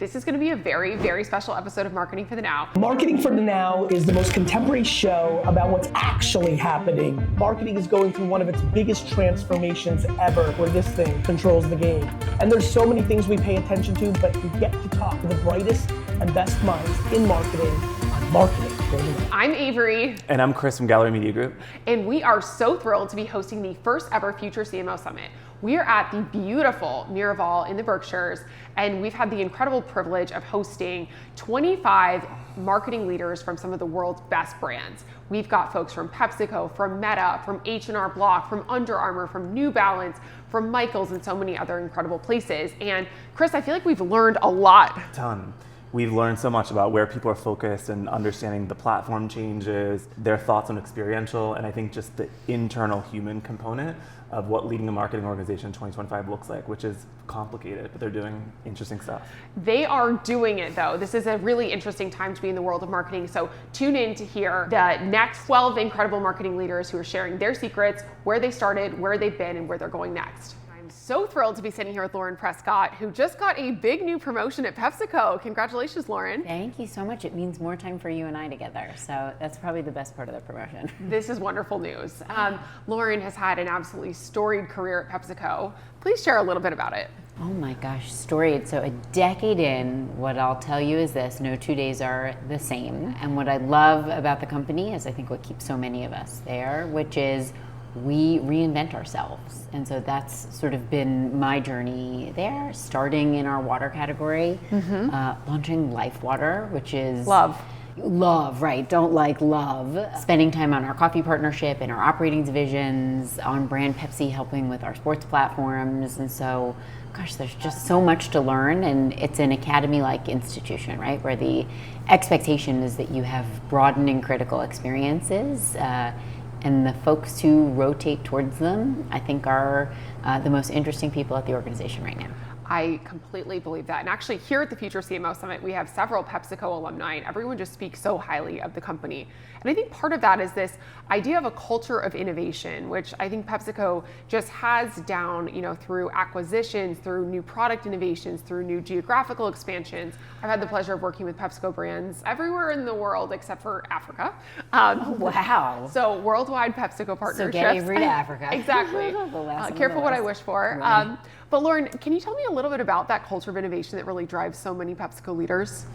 This is going to be a very, very special episode of Marketing for the Now. Marketing for the Now is the most contemporary show about what's actually happening. Marketing is going through one of its biggest transformations ever, where this thing controls the game. And there's so many things we pay attention to, but we get to talk to the brightest and best minds in marketing on Marketing for the Now. I'm Avery. And I'm Chris from Gallery Media Group. And we are so thrilled to be hosting the first ever Future CMO Summit. We are at the beautiful Miraval in the Berkshires, and we've had the incredible privilege of hosting 25 marketing leaders from some of the world's best brands. We've got folks from PepsiCo, from Meta, from H&R Block, from Under Armour, from New Balance, from Michaels, and so many other incredible places. And Chris, I feel like we've learned a lot. A ton. We've learned so much about where people are focused and understanding the platform changes, their thoughts on experiential, and I think just the internal human component of what leading a marketing organization in 2025 looks like, which is complicated, but they're doing interesting stuff. They are doing it though. This is a really interesting time to be in the world of marketing. So tune in to hear the next 12 incredible marketing leaders who are sharing their secrets, where they started, where they've been, and where they're going next. So thrilled to be sitting here with Lauren Prescott, who just got a big new promotion at PepsiCo. Congratulations, Lauren. Thank you so much. It means more time for you and I together. So that's probably the best part of the promotion. This is wonderful news. Lauren has had an absolutely storied career at PepsiCo. Please share a little bit about it. Oh my gosh, storied. So a decade in, what I'll tell you is this: no 2 days are the same. And what I love about the company is I think what keeps so many of us there, which is we reinvent ourselves. And so that's sort of been my journey there, starting in our water category, launching Life Water, which is love, right? Don't like love. Spending time on our coffee partnership and our operating divisions, on brand Pepsi helping with our sports platforms. And so, gosh, there's just so much to learn, and it's an academy-like institution, right? Where the expectation is that you have broadening critical experiences, and the folks who rotate towards them, I think, are the most interesting people at the organization right now. I completely believe that. And actually here at the Future CMO Summit, we have several PepsiCo alumni, and everyone just speaks so highly of the company. And I think part of that is this idea of a culture of innovation, which I think PepsiCo just has down, through acquisitions, through new product innovations, through new geographical expansions. I've had the pleasure of working with PepsiCo brands everywhere in the world except for Africa. Wow. So worldwide PepsiCo partnerships. So get Avery to Africa. Exactly. Careful what I wish for. Right. But Lauren, can you tell me a little bit about that culture of innovation that really drives so many PepsiCo leaders?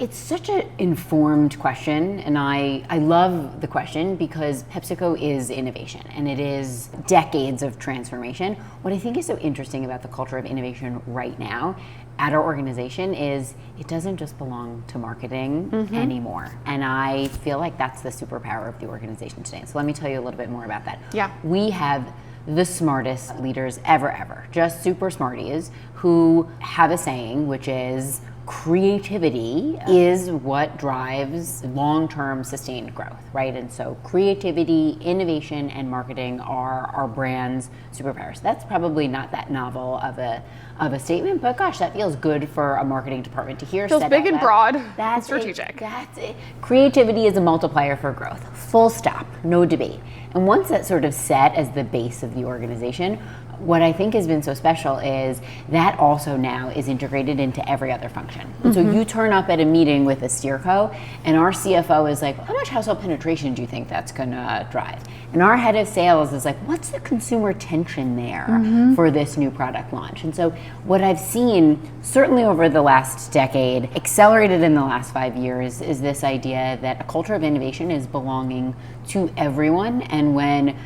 It's such an informed question, and I love the question because PepsiCo is innovation, and it is decades of transformation. What I think is so interesting about the culture of innovation right now at our organization is it doesn't just belong to marketing anymore. And I feel like that's the superpower of the organization today. So let me tell you a little bit more about that. Yeah. We have the smartest leaders ever, just super smarties who have a saying, which is creativity is what drives long-term sustained growth, right? And so creativity, innovation, and marketing are our brand's superpowers. That's probably not that novel of a statement, but gosh, that feels good for a marketing department to hear. Feels big and broad. That's strategic. That's it. Creativity is a multiplier for growth. Full stop. No debate. And once that's sort of set as the base of the organization, what I think has been so special is that also now is integrated into every other function. And so you turn up at a meeting with a steerco, and our CFO is like, how much household penetration do you think that's gonna drive? And our head of sales is like, what's the consumer tension there for this new product launch? And so what I've seen, certainly over the last decade, accelerated in the last 5 years, is this idea that a culture of innovation is belonging to everyone. And when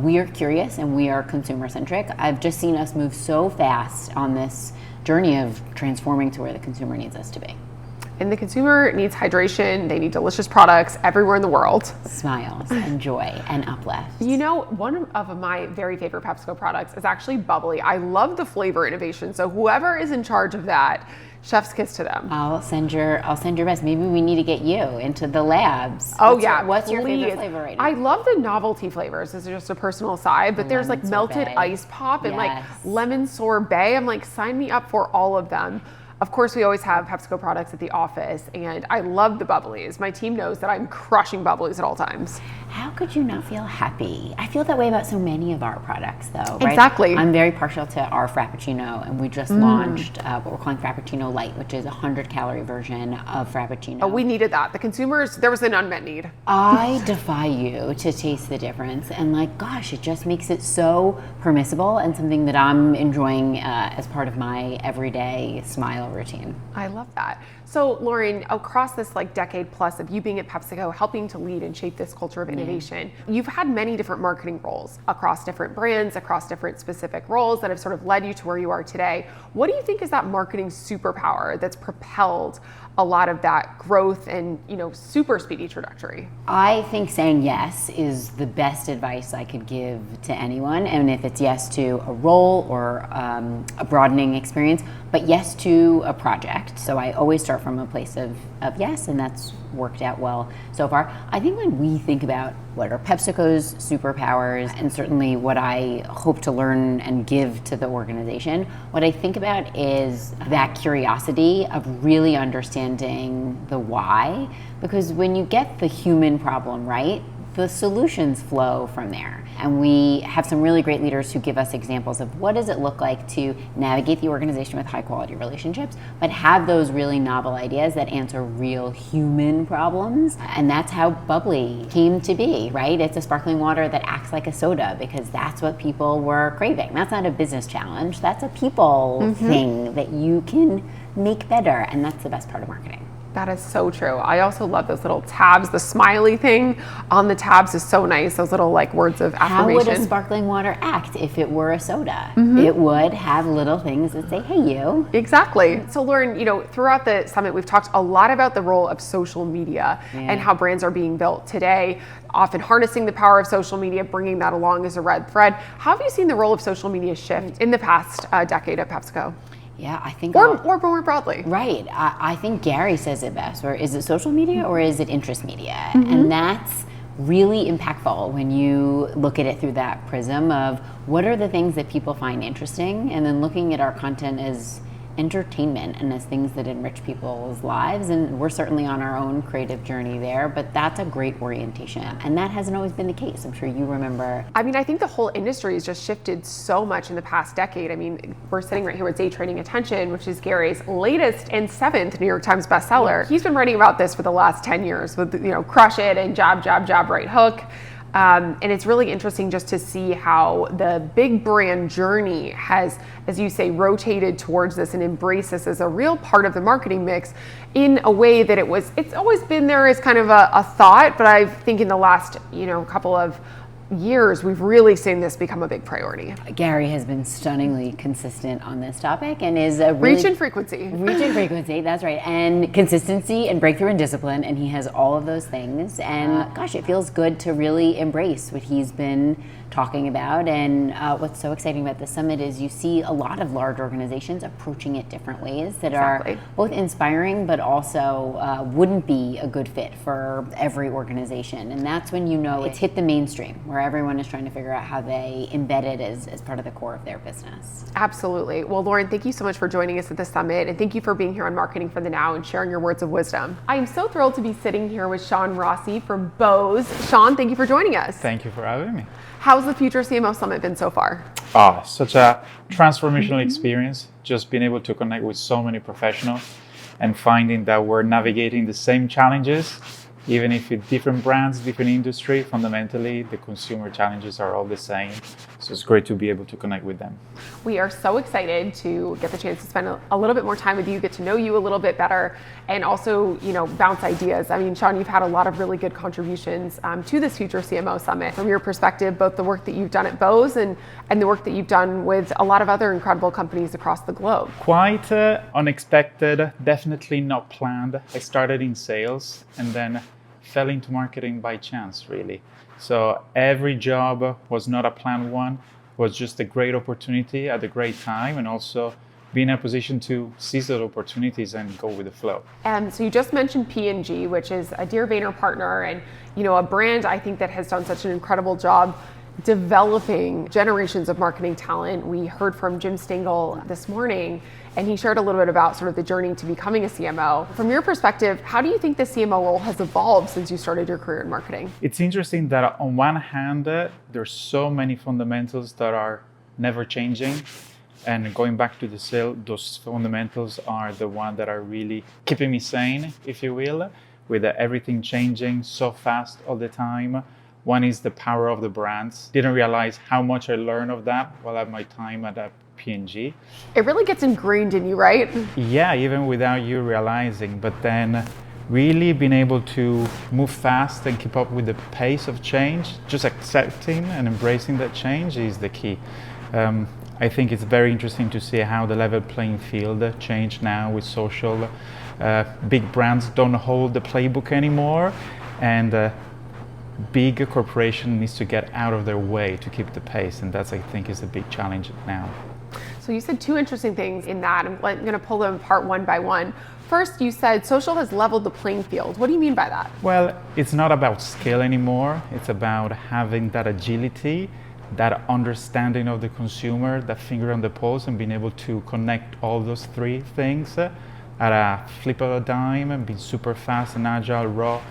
we are curious and we are consumer centric, I've just seen us move so fast on this journey of transforming to where the consumer needs us to be. And the consumer needs hydration, they need delicious products everywhere in the world. Smiles and joy and uplift. One of my very favorite PepsiCo products is actually bubbly. I love the flavor innovation. So whoever is in charge of that, chef's kiss to them. I'll send your best. Maybe we need to get you into the labs. What's your favorite flavor right now? I love the novelty flavors. This is just a personal side, but there's like melted ice pop and like lemon sorbet. I'm like, sign me up for all of them. Of course, we always have PepsiCo products at the office, and I love the bubblies. My team knows that I'm crushing bubblies at all times. How could you not feel happy? I feel that way about so many of our products, though, right? Exactly. I'm very partial to our Frappuccino, and we just launched what we're calling Frappuccino Light, which is a 100-calorie version of Frappuccino. Oh, we needed that. The consumers, there was an unmet need. I defy you to taste the difference, and like, gosh, it just makes it so permissible and something that I'm enjoying as part of my everyday smile routine. I love that. So Lauren, across this like decade plus of you being at PepsiCo, helping to lead and shape this culture of innovation, you've had many different marketing roles across different brands, across different specific roles that have sort of led you to where you are today. What do you think is that marketing superpower that's propelled a lot of that growth and, you know, super speedy trajectory? I think saying yes is the best advice I could give to anyone. And if it's yes to a role or a broadening experience, but yes to a project. So I always start from a place of yes, and that's worked out well so far. I think when we think about what are PepsiCo's superpowers, and certainly what I hope to learn and give to the organization, what I think about is that curiosity of really understanding the why. Because when you get the human problem right, the solutions flow from there. And we have some really great leaders who give us examples of what does it look like to navigate the organization with high quality relationships, but have those really novel ideas that answer real human problems. And that's how Bubbly came to be, right? It's a sparkling water that acts like a soda because that's what people were craving. That's not a business challenge, that's a people thing that you can make better. And that's the best part of marketing. That is so true. I also love those little tabs. The smiley thing on the tabs is so nice. Those little like words of affirmation. How would a sparkling water act if it were a soda? It would have little things that say, hey, you. Exactly. So Lauren, you know, throughout the summit, we've talked a lot about the role of social media and how brands are being built today, often harnessing the power of social media, bringing that along as a red thread. How have you seen the role of social media shift in the past decade at PepsiCo? Yeah, I think... Or more broadly. Right. I think Gary says it best. Or is it social media or is it interest media? And that's really impactful when you look at it through that prism of what are the things that people find interesting, and then looking at our content as entertainment and as things that enrich people's lives. And we're certainly on our own creative journey there, but that's a great orientation. And that hasn't always been the case. I'm sure you remember. I mean, I think the whole industry has just shifted so much in the past decade. I mean, we're sitting right here with Day Trading Attention, which is Gary's latest and 7th New York Times bestseller. He's been writing about this for the last 10 years with, you know, Crush It and Jab, Jab, Jab, Right Hook. And it's really interesting just to see how the big brand journey has, as you say, rotated towards this and embraced this as a real part of the marketing mix in a way that it's always been there as kind of a thought, but I think in the last, you know, couple of years, we've really seen this become a big priority. Gary has been stunningly consistent on this topic and is a really... Reach and frequency. Reach and frequency, that's right. And consistency and breakthrough and discipline, and he has all of those things. And gosh, it feels good to really embrace what he's been talking about. And what's so exciting about the summit is you see a lot of large organizations approaching it different ways that are both inspiring, but also wouldn't be a good fit for every organization. And that's when you know it's hit the mainstream, where everyone is trying to figure out how they embed it as part of the core of their business. Absolutely. Well, Lauren, thank you so much for joining us at the summit, and thank you for being here on Marketing for the Now and sharing your words of wisdom. I am so thrilled to be sitting here with Sean Rossi from Bose. Sean, thank you for joining us. Thank you for having me. How's the Future CMO Summit been so far? Such a transformational experience, just being able to connect with so many professionals and finding that we're navigating the same challenges, even if it's different brands, different industry, fundamentally the consumer challenges are all the same. So it's great to be able to connect with them. We are so excited to get the chance to spend a little bit more time with you, get to know you a little bit better, and also, you know, bounce ideas. I mean, Sean, you've had a lot of really good contributions to this Future CMO Summit. From your perspective, both the work that you've done at Bose and the work that you've done with a lot of other incredible companies across the globe. Quite unexpected, definitely not planned. I started in sales and then fell into marketing by chance, really. So every job was not a planned one, was just a great opportunity at a great time, and also be in a position to seize those opportunities and go with the flow. So you just mentioned P&G, which is a dear Vayner partner, and you know, a brand I think that has done such an incredible job developing generations of marketing talent. We heard from Jim Stengel this morning, and he shared a little bit about sort of the journey to becoming a CMO. From your perspective, how do you think the CMO role has evolved since you started your career in marketing? It's interesting that on one hand, there's so many fundamentals that are never changing. And going back to the sale, those fundamentals are the ones that are really keeping me sane, if you will, with everything changing so fast all the time. One is the power of the brands. Didn't realize how much I learned of that while at my time at P&G. It really gets ingrained in you, right? Yeah, even without you realizing. But then really being able to move fast and keep up with the pace of change, just accepting and embracing that change is the key. I think it's very interesting to see how the level playing field changed now with social. Big brands don't hold the playbook anymore, and big corporation needs to get out of their way to keep the pace, and that's, I think, is a big challenge now. So you said two interesting things in that. I'm going to pull them apart one by one. First, you said social has leveled the playing field. What do you mean by that? Well, it's not about scale anymore. It's about having that agility, that understanding of the consumer, that finger on the pulse, and being able to connect all those three things at a flip of a dime and be super fast and agile, raw.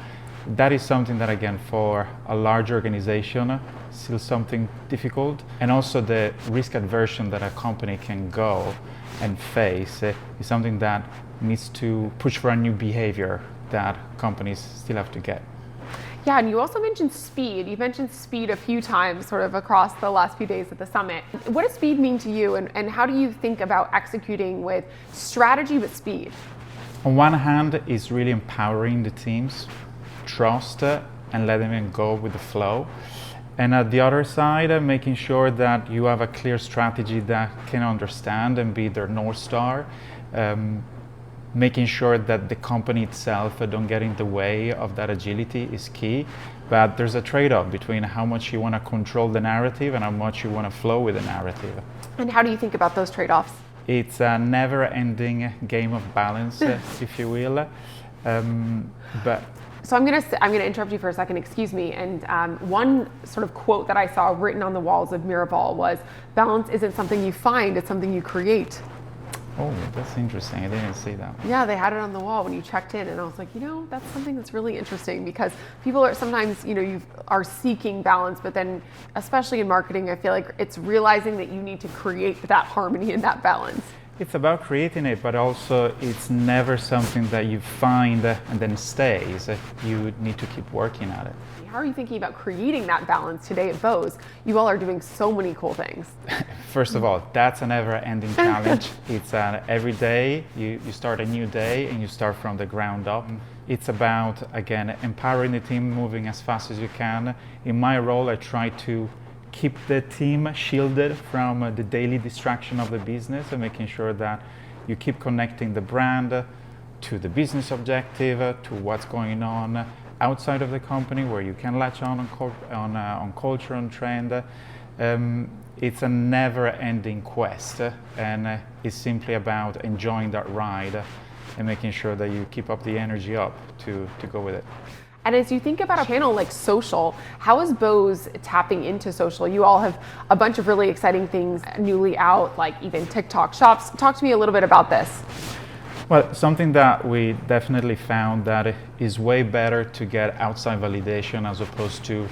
That is something that, again, for a large organization, still something difficult. And also the risk aversion that a company can go and face is something that needs to push for a new behavior that companies still have to get. Yeah, and you also mentioned speed. You mentioned speed a few times sort of across the last few days at the summit. What does speed mean to you, and how do you think about executing with strategy but speed? On one hand, it's really empowering the teams, trust and letting them go with the flow. And at the other side, making sure that you have a clear strategy that can understand and be their North Star. Making sure that the company itself don't get in the way of that agility is key. But there's a trade-off between how much you want to control the narrative and how much you want to flow with the narrative. And how do you think about those trade-offs? It's a never-ending game of balance, if you will. But so I'm gonna interrupt you for a second, excuse me. And one sort of quote that I saw written on the walls of Wearables was, "Balance isn't something you find, it's something you create." Oh, that's interesting. I didn't see that. Yeah, they had it on the wall when you checked in, and I was like, that's something that's really interesting, because people are sometimes, you are seeking balance, but then, especially in marketing, I feel like it's realizing that you need to create that harmony and that balance. It's about creating it, but also it's never something that you find and then stays. You need to keep working at it. How are you thinking about creating that balance today at Bose? You all are doing so many cool things. First of all, that's a never-ending challenge. It's every day you start a new day and you start from the ground up. It's about, again, empowering the team, moving as fast as you can. In my role, I try to keep the team shielded from the daily distraction of the business and making sure that you keep connecting the brand to the business objective, to what's going on outside of the company, where you can latch on culture, on trend. It's a never-ending quest, and it's simply about enjoying that ride and making sure that you keep up the energy up to go with it. And as you think about a channel like social, how is Bose tapping into social? You all have a bunch of really exciting things newly out, like even TikTok shops. Talk to me a little bit about this. Well, something that we definitely found that is way better to get outside validation as opposed to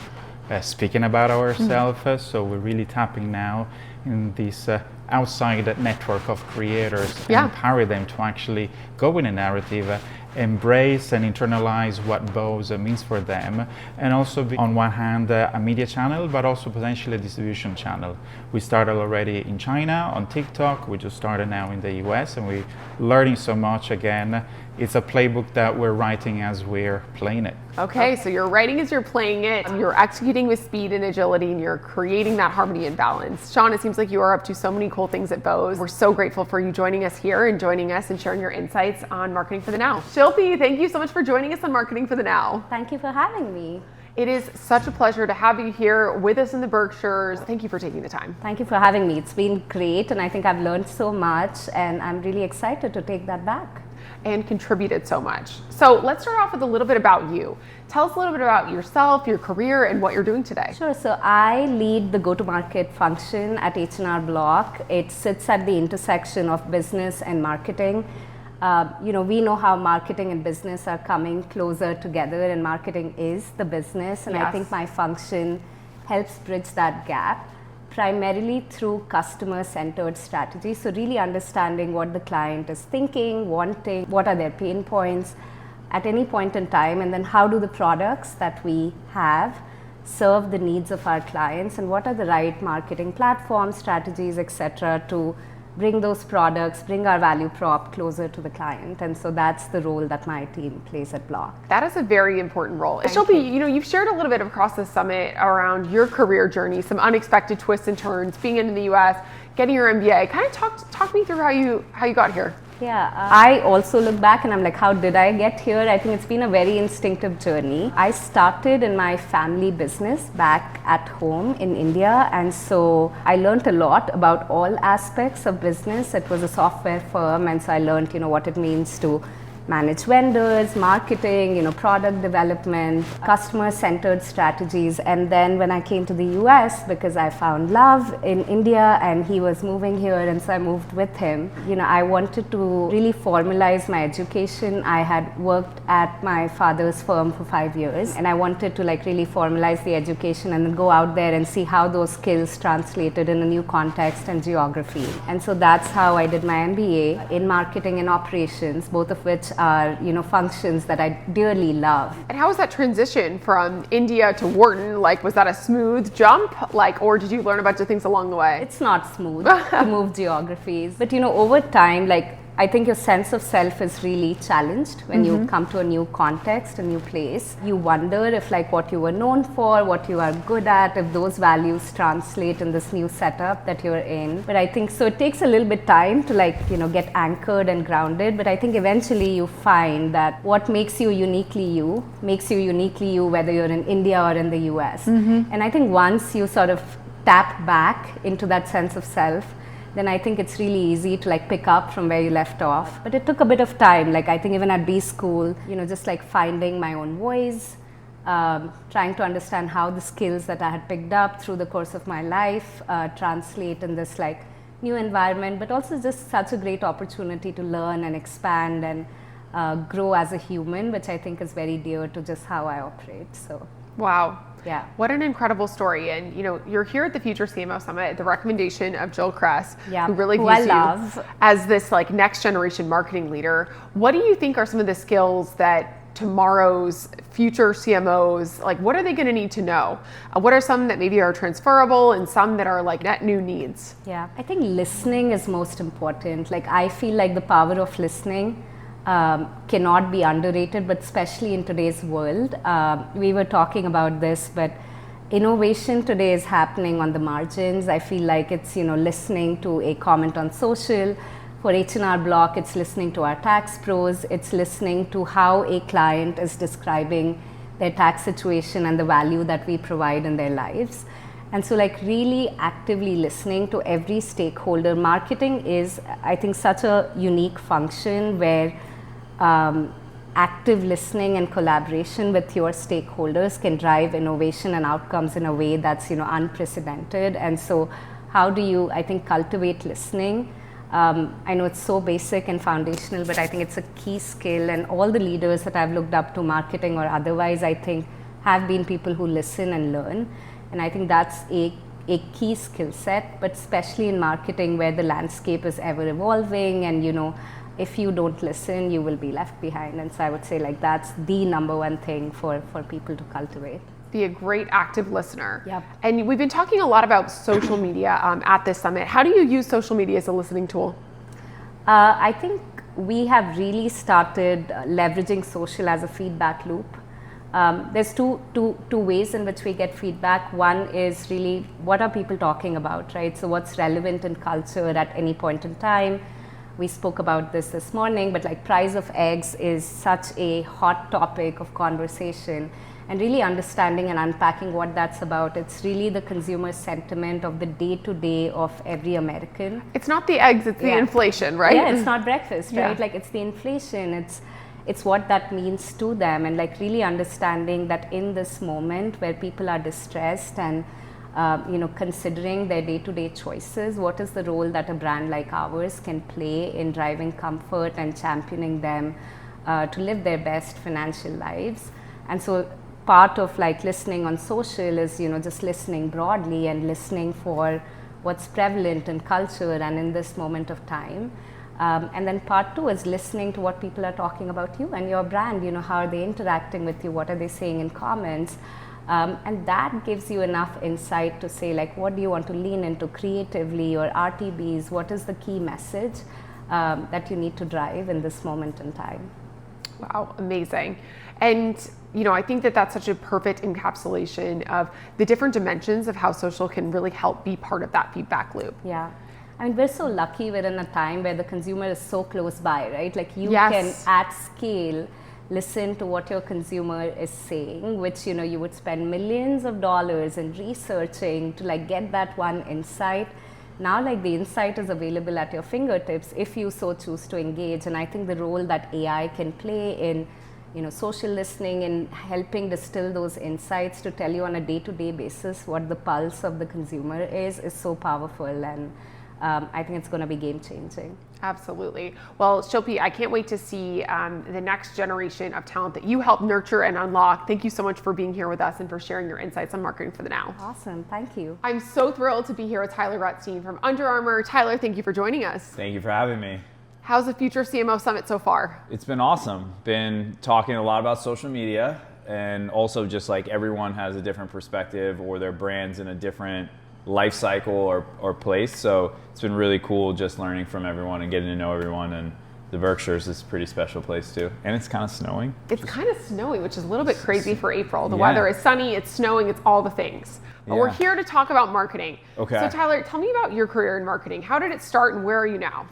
speaking about ourselves. So we're really tapping now in this outside network of creators and empower them to actually go with a narrative, embrace and internalize what Bose means for them, and also be, on one hand, a media channel, but also potentially a distribution channel. We started already in China on TikTok. We just started now in the US, and we're learning so much. Again, it's a playbook that we're writing as we're playing it. Okay, so you're writing as you're playing it, you're executing with speed and agility, and you're creating that harmony and balance. Sean, it seems like you are up to so many cool things at Bose. We're so grateful for you joining us here and joining us and sharing your insights on Marketing for the Now. Shilpi, thank you so much for joining us on Marketing for the Now. Thank you for having me. It is such a pleasure to have you here with us in the Berkshires. Thank you for taking the time. Thank you for having me. It's been great, and I think I've learned so much, and I'm really excited to take that back. and contributed so much. So let's start off with a little bit about you. Tell us a little bit about yourself, your career, and what you're doing today. Sure. So I lead the go-to-market function at H&R Block. It sits at the intersection of business and marketing. We know how marketing and business are coming closer together, and marketing is the business. And I think my function helps bridge that gap, primarily through customer-centered strategy. So really understanding what the client is thinking, wanting, what are their pain points at any point in time, and then how do the products that we have serve the needs of our clients, and what are the right marketing platforms, strategies, etc., to bring those products, bring our value prop closer to the client. And so that's the role that my team plays at Block. That is a very important role. Shilpi, you've shared a little bit across the summit around your career journey, some unexpected twists and turns, being in the US, getting your MBA. Kind of talk me through how you got here. Yeah, I also look back and I'm like, how did I get here? I think it's been a very instinctive journey. I started in my family business back at home in India, and so I learned a lot about all aspects of business. It was a software firm, and so I learned, what it means to manage vendors, marketing, product development, customer-centered strategies. And then when I came to the US, because I found love in India and he was moving here, and so I moved with him, I wanted to really formalize my education. I had worked at my father's firm for 5 years, and I wanted to really formalize the education and then go out there and see how those skills translated in a new context and geography. And so that's how I did my MBA in marketing and operations, both of which are functions that I dearly love. And how was that transition from India to Wharton? Was that a smooth jump? Or did you learn a bunch of things along the way? It's not smooth to move geographies, but over time, I think your sense of self is really challenged when you come to a new context, a new place. You wonder if what you were known for, what you are good at, if those values translate in this new setup that you're in. But I think so it takes a little bit time to get anchored and grounded. But I think eventually you find that what makes you uniquely you whether you're in India or in the US. And I think once you sort of tap back into that sense of self, then I think it's really easy to pick up from where you left off. But it took a bit of time. I think even at B school, just finding my own voice, trying to understand how the skills that I had picked up through the course of my life translate in this new environment, but also just such a great opportunity to learn and expand and grow as a human, which I think is very dear to just how I operate. So. Wow. Yeah. What an incredible story. And you're here at the Future CMO Summit at the recommendation of Jill Kress, who really views you as this next generation marketing leader. What do you think are some of the skills that tomorrow's future CMOs, what are they going to need to know? What are some that maybe are transferable and some that are net new needs? Yeah, I think listening is most important. I feel the power of listening cannot be underrated, but especially in today's world. We were talking about this, but innovation today is happening on the margins. I feel it's listening to a comment on social. For H&R Block, it's listening to our tax pros. It's listening to how a client is describing their tax situation and the value that we provide in their lives. And so really actively listening to every stakeholder. Marketing is, I think, such a unique function where active listening and collaboration with your stakeholders can drive innovation and outcomes in a way that's unprecedented. And so how do you, I think, cultivate listening? I know it's so basic and foundational, but I think it's a key skill, and all the leaders that I've looked up to, marketing or otherwise, I think have been people who listen and learn. And I think that's a key skill set, but especially in marketing where the landscape is ever evolving, and if you don't listen, you will be left behind. And so I would say that's the number one thing for people to cultivate. Be a great active listener. Yep. And we've been talking a lot about social media at this summit. How do you use social media as a listening tool? I think we have really started leveraging social as a feedback loop. There's two ways in which we get feedback. One is really what are people talking about, right? So what's relevant in culture at any point in time. We spoke about this morning, but price of eggs is such a hot topic of conversation. and really understanding and unpacking what that's about. It's really the consumer sentiment of the day-to-day of every American. It's not the eggs, it's the inflation, right? Yeah, it's not breakfast, right? Yeah. Like it's the inflation, it's what that means to them, and like really understanding that in this moment where people are distressed and considering their day-to-day choices, what is the role that a brand like ours can play in driving comfort and championing them to live their best financial lives. And so part of like listening on social is, just listening broadly and listening for what's prevalent in culture and in this moment of time. And then part two is listening to what people are talking about you and your brand, how are they interacting with you, what are they saying in comments. And that gives you enough insight to say like, what do you want to lean into creatively, or RTBs, what is the key message that you need to drive in this moment in time. Wow, amazing. And I think that that's such a perfect encapsulation of the different dimensions of how social can really help be part of that feedback loop. Yeah. I mean, we're so lucky we're in a time where the consumer is so close by, right? Like you Yes. can at scale listen to what your consumer is saying, which you would spend millions of dollars in researching to like get that one insight. Now like the insight is available at your fingertips if you so choose to engage. And I think the role that AI can play in social listening and helping distill those insights to tell you on a day-to-day basis what the pulse of the consumer is so powerful, and I think it's going to be game-changing. Absolutely. Well, Shilpi, I can't wait to see the next generation of talent that you help nurture and unlock. Thank you so much for being here with us and for sharing your insights on marketing for the now. Awesome. Thank you. I'm so thrilled to be here with Tyler Rustein from Under Armour. Tyler, thank you for joining us. Thank you for having me. How's the Future CMO Summit so far? It's been awesome. Been talking a lot about social media, and also just like everyone has a different perspective or their brand's in a different life cycle or place. So it's been really cool just learning from everyone and getting to know everyone. And the Berkshires is a pretty special place too. And it's kind of snowing. It's kind of snowing, which is a little bit crazy for April. The Yeah. weather is sunny, it's snowing, it's all the things. But we're Yeah. here to talk about marketing. Okay. So Tyler, tell me about your career in marketing. How did it start and where are you now?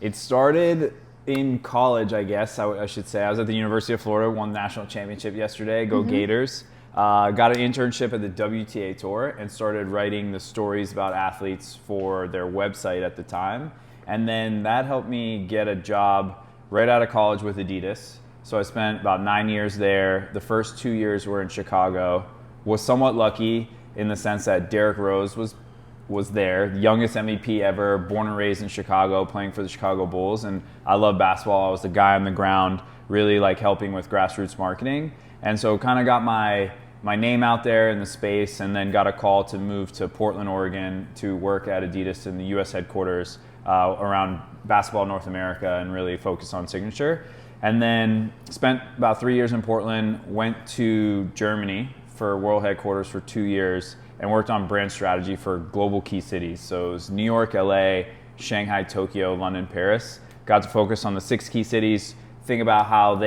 It started in college, I guess I should say. I was at the University of Florida, won the national championship yesterday, go Gators. Got an internship at the WTA Tour and started writing the stories about athletes for their website at the time. And then that helped me get a job right out of college with Adidas. So I spent about 9 years there. The first 2 years were in Chicago. Was somewhat lucky in the sense that Derrick Rose was there, the youngest MVP ever, born and raised in Chicago, playing for the Chicago Bulls. And I love basketball. I was the guy on the ground, really like helping with grassroots marketing. And so kind of got my name out there in the space, and then got a call to move to Portland, Oregon to work at Adidas in the US headquarters around basketball North America and really focus on signature. And then spent about 3 years in Portland, went to Germany for world headquarters for 2 years, and worked on brand strategy for global key cities. So it was New York, LA, Shanghai, Tokyo, London, Paris. Got to focus on the 6 key cities, think about how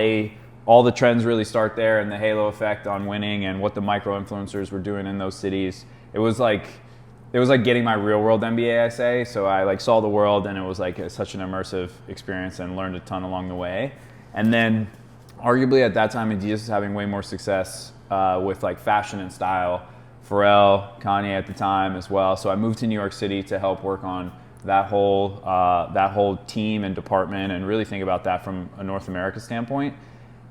all the trends really start there and the halo effect on winning and what the micro influencers were doing in those cities. It was like getting my real world MBA, I say. So I like saw the world, and it was like such an immersive experience and learned a ton along the way. And then arguably at that time, Adidas was having way more success with like fashion and style. Pharrell, Kanye at the time as well. So I moved to New York City to help work on that whole team and department, and really think about that from a North America standpoint.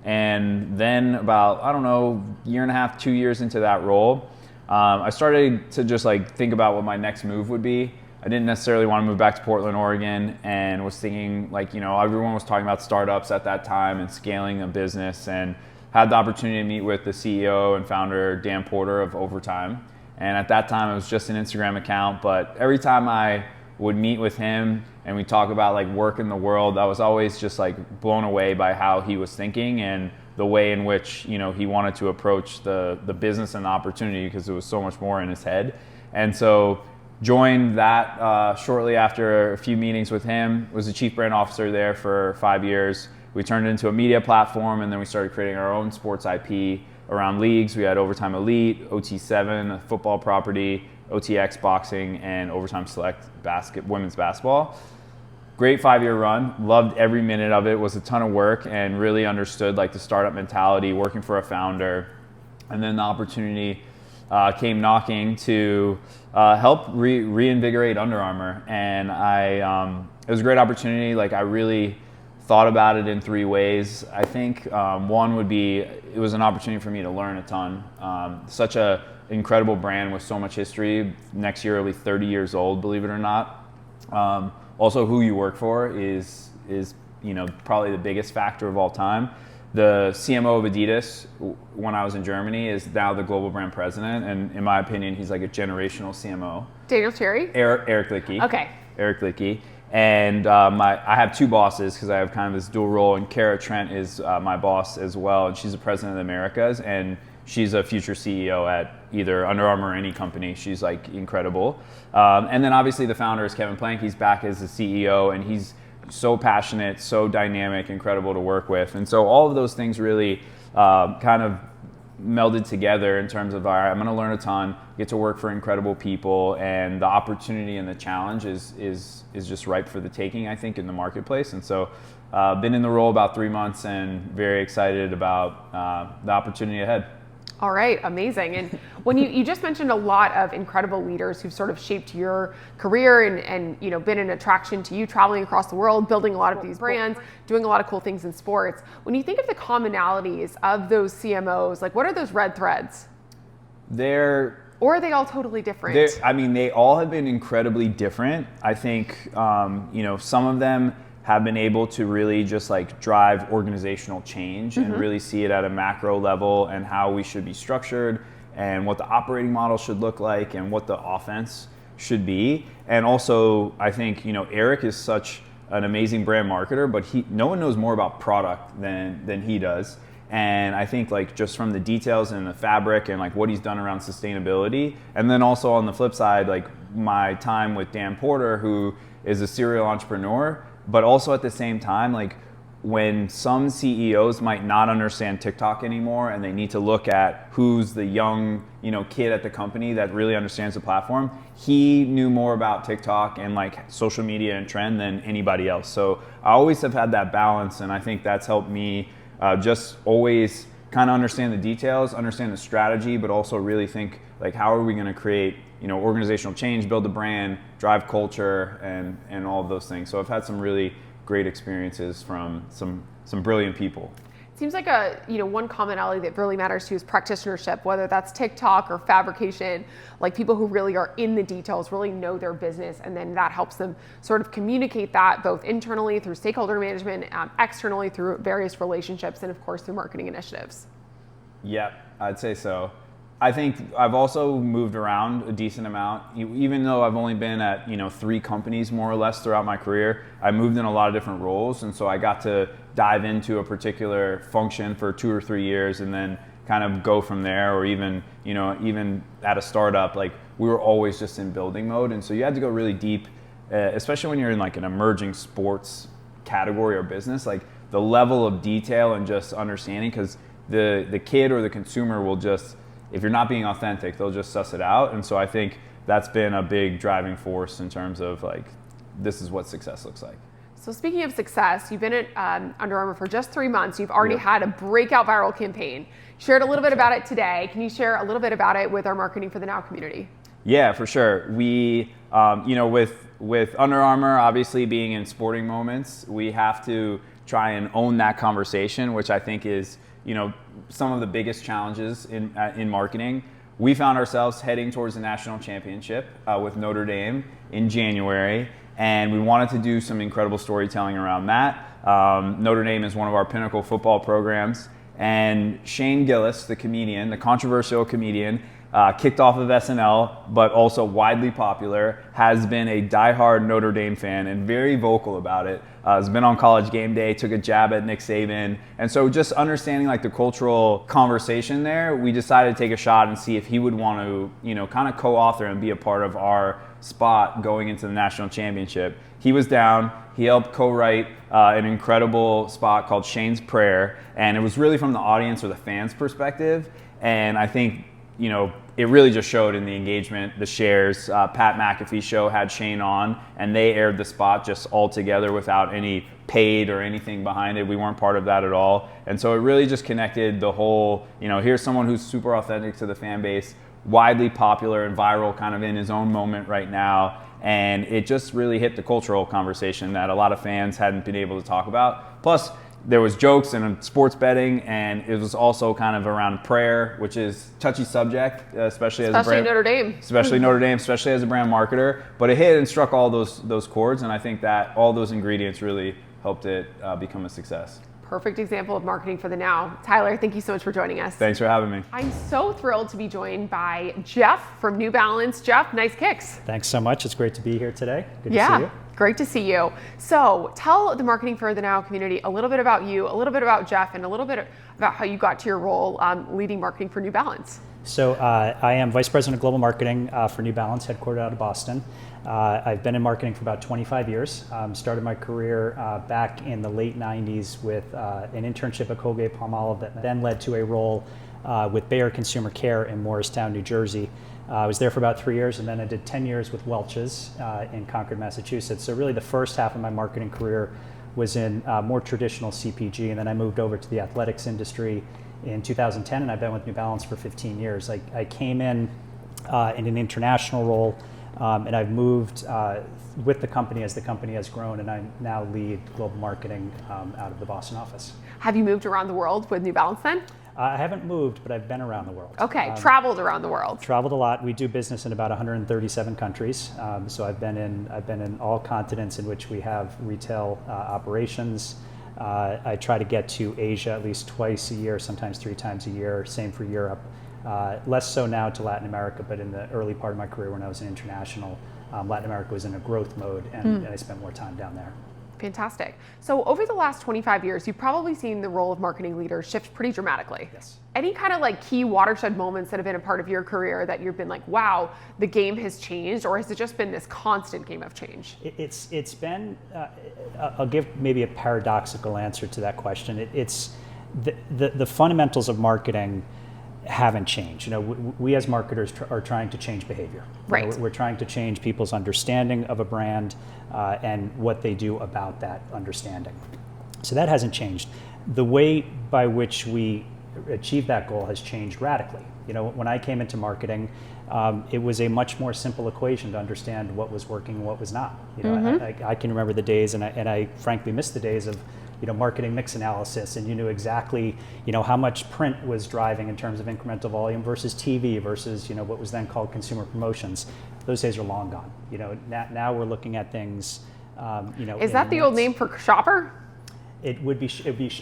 And then about, I don't know, year and a half, 2 years into that role, I started to just like think about what my next move would be. I didn't necessarily want to move back to Portland, Oregon, and was thinking like, everyone was talking about startups at that time and scaling a business, and had the opportunity to meet with the CEO and founder, Dan Porter of Overtime. And at that time, it was just an Instagram account, but every time I would meet with him and we talk about like work in the world, I was always just like blown away by how he was thinking and the way in which, he wanted to approach the business and the opportunity, because it was so much more in his head. And so joined that shortly after a few meetings with him, was the chief brand officer there for 5 years. We turned it into a media platform, and then we started creating our own sports IP around leagues. We had Overtime Elite, OT7, a football property, OTX boxing, and Overtime Select women's basketball. Great 5-year run. Loved every minute of it. Was a ton of work, and really understood like the startup mentality, working for a founder, And then the opportunity came knocking to help reinvigorate Under Armour. And it was a great opportunity. Like, I really thought about it in 3 ways. I think one would be, it was an opportunity for me to learn a ton. Such a incredible brand with so much history. Next year it'll be 30 years old, believe it or not. Also, who you work for is probably the biggest factor of all time. The CMO of Adidas, when I was in Germany, is now the global brand president, and in my opinion, he's like a generational CMO. Daniel Cherry? Eric Liedtke. Okay. Eric Liedtke. And I have 2 bosses because I have kind of this dual role, and Kara Trent is my boss as well, and she's the president of the Americas, and she's a future CEO at either Under Armour or any company. She's like incredible. And then obviously the founder is Kevin Plank. He's back as the CEO, and he's so passionate, so dynamic, incredible to work with. And so all of those things really kind of melded together in terms of, all right, I'm going to learn a ton, get to work for incredible people, and the opportunity and the challenge is just ripe for the taking, I think, in the marketplace. And so been in the role about 3 months and very excited about the opportunity ahead. All right, amazing. And when you just mentioned a lot of incredible leaders who've sort of shaped your career and been an attraction to you, traveling across the world, building a lot of these brands, doing a lot of cool things in sports. When you think of the commonalities of those CMOs, like what are those red threads? Or are they all totally different? They all have been incredibly different. I think some of them have been able to really just like drive organizational change and really see it at a macro level, and how we should be structured and what the operating model should look like and what the offense should be. And also, I think, Eric is such an amazing brand marketer, but no one knows more about product than he does. And I think like just from the details and the fabric and like what he's done around sustainability. And then also on the flip side, like my time with Dan Porter, who is a serial entrepreneur, but also at the same time, like when some CEOs might not understand TikTok anymore and they need to look at who's the young, kid at the company that really understands the platform, he knew more about TikTok and like social media and trend than anybody else. So I always have had that balance, and I think that's helped me just always kind of understand the details, understand the strategy, but also really think like, how are we going to create organizational change, build a brand, drive culture, and all of those things. So I've had some really great experiences from some brilliant people. It seems like one commonality that really matters to you is practitionership, whether that's TikTok or fabrication, like people who really are in the details, really know their business, and then that helps them sort of communicate that both internally through stakeholder management, externally through various relationships, and of course through marketing initiatives. Yep, I'd say so. I think I've also moved around a decent amount. Even though I've only been at 3 companies more or less throughout my career, I moved in a lot of different roles, and so I got to dive into a particular function for 2 or 3 years, and then kind of go from there. Or even at a startup, like we were always just in building mode, and so you had to go really deep, especially when you're in like an emerging sports category or business. Like the level of detail and just understanding, because the kid or the consumer will just, if you're not being authentic, they'll just suss it out. And so I think that's been a big driving force in terms of like, this is what success looks like. So speaking of success, you've been at Under Armour for just 3 months. You've already had a breakout viral campaign. Shared a little bit about it today. Can you share a little bit about it with our Marketing for the Now community? Yeah, for sure. We, with Under Armour obviously being in sporting moments, we have to try and own that conversation, which I think is, some of the biggest challenges in marketing. We found ourselves heading towards the national championship with Notre Dame in January, and we wanted to do some incredible storytelling around that. Notre Dame is one of our pinnacle football programs, and Shane Gillis, the comedian, the controversial comedian, kicked off of SNL, but also widely popular, has been a diehard Notre Dame fan and very vocal about it. Has been on College Game Day, took a jab at Nick Saban. And so just understanding like the cultural conversation there, we decided to take a shot and see if he would want to, kind of co-author and be a part of our spot going into the national championship. He was down. He helped co-write an incredible spot called Shane's Prayer. And it was really from the audience or the fans' perspective. And I think it really just showed in the engagement, the shares. Pat McAfee show had Shane on, and they aired the spot just all together without any paid or anything behind it. We weren't part of that at all. And so it really just connected the whole, here's someone who's super authentic to the fan base, widely popular and viral kind of in his own moment right now. And it just really hit the cultural conversation that a lot of fans hadn't been able to talk about. Plus, there was jokes and sports betting, and it was also kind of around prayer, which is touchy subject, especially as a brand, Notre Dame. Especially Notre Dame, especially as a brand marketer. But it hit and struck all those chords, and I think that all those ingredients really helped it become a success. Perfect example of marketing for the now. Tyler, thank you so much for joining us. Thanks for having me. I'm so thrilled to be joined by Jeff from New Balance. Jeff, nice kicks. Thanks so much. It's great to be here today. Good to see you. Great to see you. So tell the Marketing for the Now community a little bit about you, a little bit about Jeff, and a little bit about how you got to your role leading marketing for New Balance. So I am Vice President of Global Marketing for New Balance, headquartered out of Boston. I've been in marketing for about 25 years. Started my career back in the late 90s with an internship at Colgate-Palmolive that then led to a role with Bayer Consumer Care in Morristown, New Jersey. I was there for about 3 years, and then I did 10 years with Welch's in Concord, Massachusetts. So really the first half of my marketing career was in more traditional CPG, and then I moved over to the athletics industry in 2010, and I've been with New Balance for 15 years. I came in an international role, and I've moved with the company as the company has grown, and I now lead global marketing out of the Boston office. Have you moved around the world with New Balance then? I haven't moved, but I've been around the world. Okay, traveled around the world. Traveled a lot. We do business in about 137 countries. So I've been in all continents in which we have retail operations. I try to get to Asia at least twice a year, sometimes 3 times a year. Same for Europe. Less so now to Latin America, but in the early part of my career when I was in international, Latin America was in a growth mode, and I spent more time down there. Fantastic. So over the last 25 years, you've probably seen the role of marketing leaders shift pretty dramatically. Yes. Any kind of key watershed moments that have been a part of your career that you've been like, wow, the game has changed, or has it just been this constant game of change? It's been, I'll give maybe a paradoxical answer to that question. It's the fundamentals of marketing haven't changed. We as marketers are trying to change behavior. Right. We're trying to change people's understanding of a brand and what they do about that understanding. So that hasn't changed. The way by which we achieve that goal has changed radically. When I came into marketing, it was a much more simple equation to understand what was working and what was not. I can remember the days, and I frankly miss the days of marketing mix analysis, and you knew exactly how much print was driving in terms of incremental volume versus TV versus what was then called consumer promotions. Those days are long gone. Now we're looking at things. Is that the old name for shopper? It would be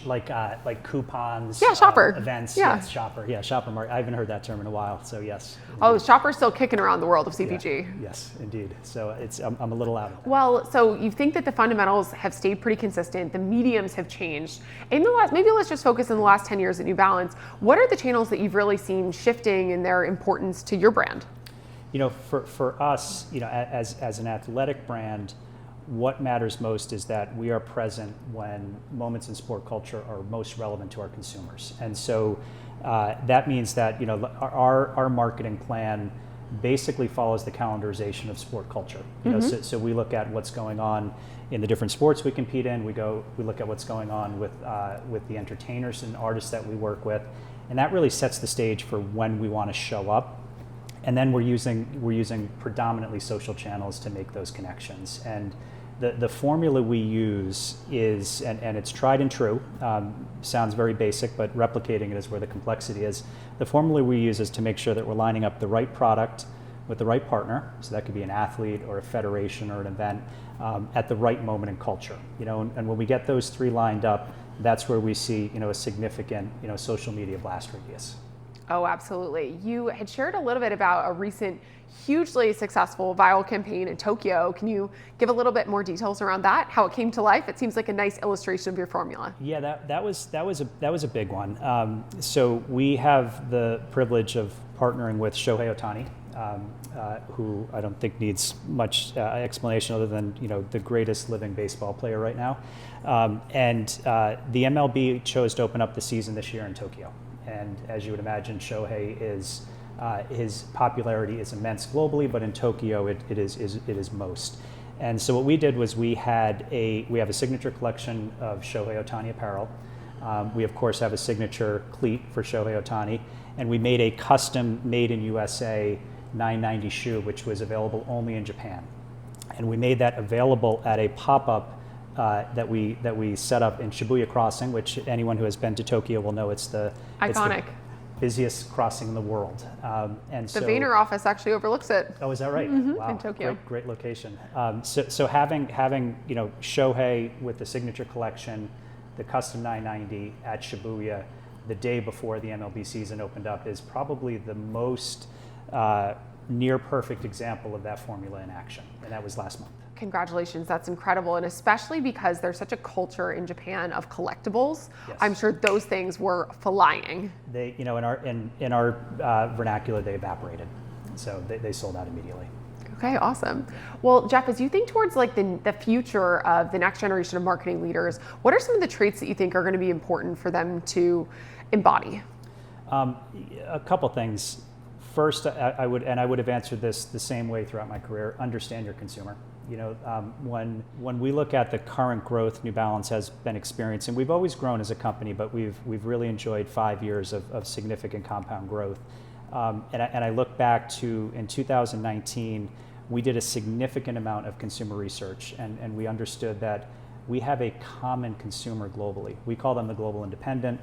like coupons. Yeah, shopper. Events. Yeah. Yes, shopper. Yeah, shopper market. I haven't heard that term in a while. So yes. Oh, shopper's still kicking around the world of CPG. Yeah. Yes, indeed. So I'm a little out of that. Well, so you think that the fundamentals have stayed pretty consistent. The mediums have changed. Maybe let's just focus on the last 10 years at New Balance. What are the channels that you've really seen shifting in their importance to your brand? For us, as an athletic brand, what matters most is that we are present when moments in sport culture are most relevant to our consumers. And so that means that our marketing plan basically follows the calendarization of sport culture. So we look at what's going on in the different sports we compete in. We look at what's going on with the entertainers and artists that we work with, and that really sets the stage for when we want to show up. And then we're using predominantly social channels to make those connections. And the formula we use is, and it's tried and true, sounds very basic, but replicating it is where the complexity is. The formula we use is to make sure that we're lining up the right product with the right partner, so that could be an athlete or a federation or an event, at the right moment in culture. And when we get those 3 lined up, that's where we see a significant social media blast radius. Oh, absolutely. You had shared a little bit about a recent hugely successful viral campaign in Tokyo. Can you give a little bit more details around that, how it came to life? It seems like a nice illustration of your formula. Yeah, that was a big one. So we have the privilege of partnering with Shohei Ohtani, who I don't think needs much explanation other than the greatest living baseball player right now. And the MLB chose to open up the season this year in Tokyo. And as you would imagine, Shohei is His popularity is immense globally, but in Tokyo it is most. And so what we did was we have a signature collection of Shohei Ohtani apparel. We of course have a signature cleat for Shohei Ohtani, and we made a custom made in USA 990 shoe, which was available only in Japan. And we made that available at a pop-up that we set up in Shibuya Crossing, which anyone who has been to Tokyo will know it's the busiest crossing in the world. And the Vayner office actually overlooks it. Oh, is that right? Wow, in Tokyo. Great location. So having Shohei with the signature collection, the custom 990 at Shibuya the day before the MLB season opened up is probably the most near perfect example of that formula in action, and that was last month. Congratulations, that's incredible, and especially because there's such a culture in Japan of collectibles. Yes. I'm sure those things were flying. They, in our vernacular, they evaporated, so they sold out immediately. Okay, awesome. Well, Jeff, as you think towards like the future of the next generation of marketing leaders, what are some of the traits that you think are going to be important for them to embody? A couple things. First, I would have answered this the same way throughout my career. Understand your consumer. When we look at the current growth New Balance has been experiencing, we've always grown as a company, but we've really enjoyed 5 years of significant compound growth. And I look back to in 2019, we did a significant amount of consumer research, and we understood that we have a common consumer globally. We call them the global independent.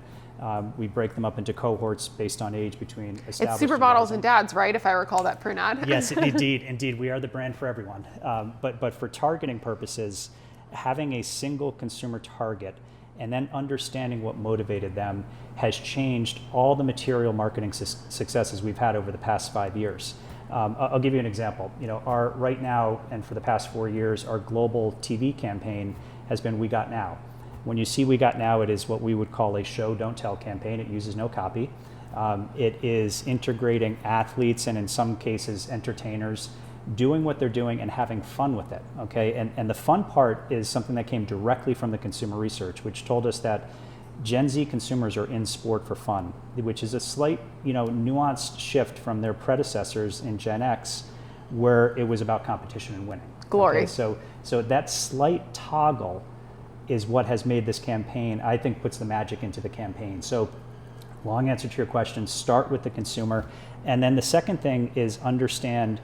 We break them up into cohorts based on age between established. It's supermodels and dads, right? If I recall that print ad. Yes, indeed, we are the brand for everyone. But for targeting purposes, having a single consumer target and then understanding what motivated them has changed all the material marketing successes we've had over the past 5 years. I'll give you an example. Right now and for the past 4 years, our global TV campaign has been We Got Now. When you see We Got Now, it is what we would call a show, don't tell campaign. It uses no copy. It is integrating athletes and in some cases entertainers doing what they're doing and having fun with it, okay? And the fun part is something that came directly from the consumer research, which told us that Gen Z consumers are in sport for fun, which is a slight, nuanced shift from their predecessors in Gen X, where it was about competition and winning. Glory. Okay? So that slight toggle is what has made this campaign, I think, puts the magic into the campaign. So long answer to your question, start with the consumer. And then the second thing is understand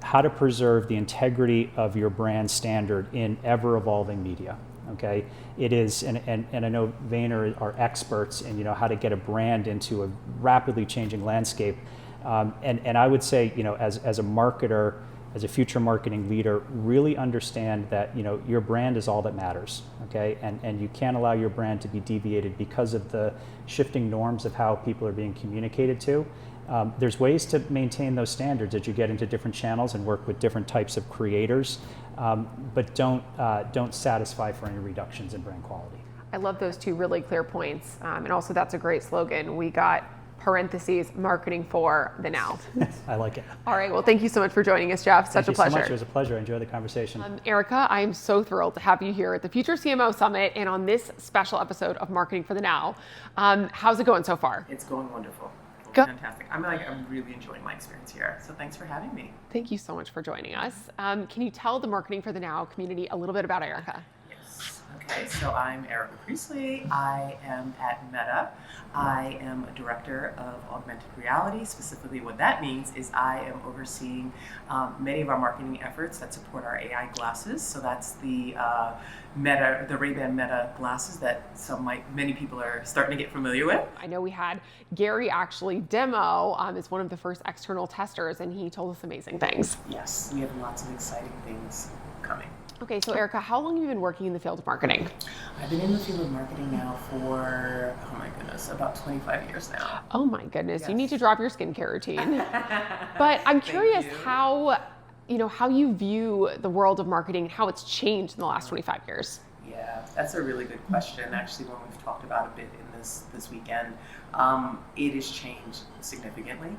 how to preserve the integrity of your brand standard in ever-evolving media, okay? It is, and I know Vayner are experts in, how to get a brand into a rapidly changing landscape. And I would say, as a marketer, as a future marketing leader, really understand that your brand is all that matters, okay? And you can't allow your brand to be deviated because of the shifting norms of how people are being communicated to. There's ways to maintain those standards as you get into different channels and work with different types of creators, but don't satisfy for any reductions in brand quality. I love those two really clear points. And also that's a great slogan. We got parentheses, marketing for the now. I like it. All right, well, thank you so much for joining us, Jeff. Such a pleasure. Thank you so much. It was a pleasure. I enjoyed the conversation. Erika, I am so thrilled to have you here at the Future CMO Summit and on this special episode of Marketing for the Now. How's it going so far? It's going wonderful. Go. Fantastic. I'm really enjoying my experience here. So thanks for having me. Thank you so much for joining us. Can you tell the Marketing for the Now community a little bit about Erika? Yes. Okay, so I'm Erika Priestley. I am at Meta. I am a director of augmented reality. Specifically, what that means is I am overseeing many of our marketing efforts that support our AI glasses. So that's the the Ray-Ban Meta glasses that many people are starting to get familiar with. I know we had Gary actually demo as one of the first external testers, and he told us amazing things. Yes, we have lots of exciting things coming. Okay, so Erika, how long have you been working in the field of marketing? I've been in the field of marketing now for, oh my goodness, about 25 years now. Oh my goodness, Yes. You need to drop your skincare routine. But I'm curious how you view the world of marketing and how it's changed in the last 25 years. Yeah, that's a really good question. Actually, one we've talked about a bit in this weekend. It has changed significantly.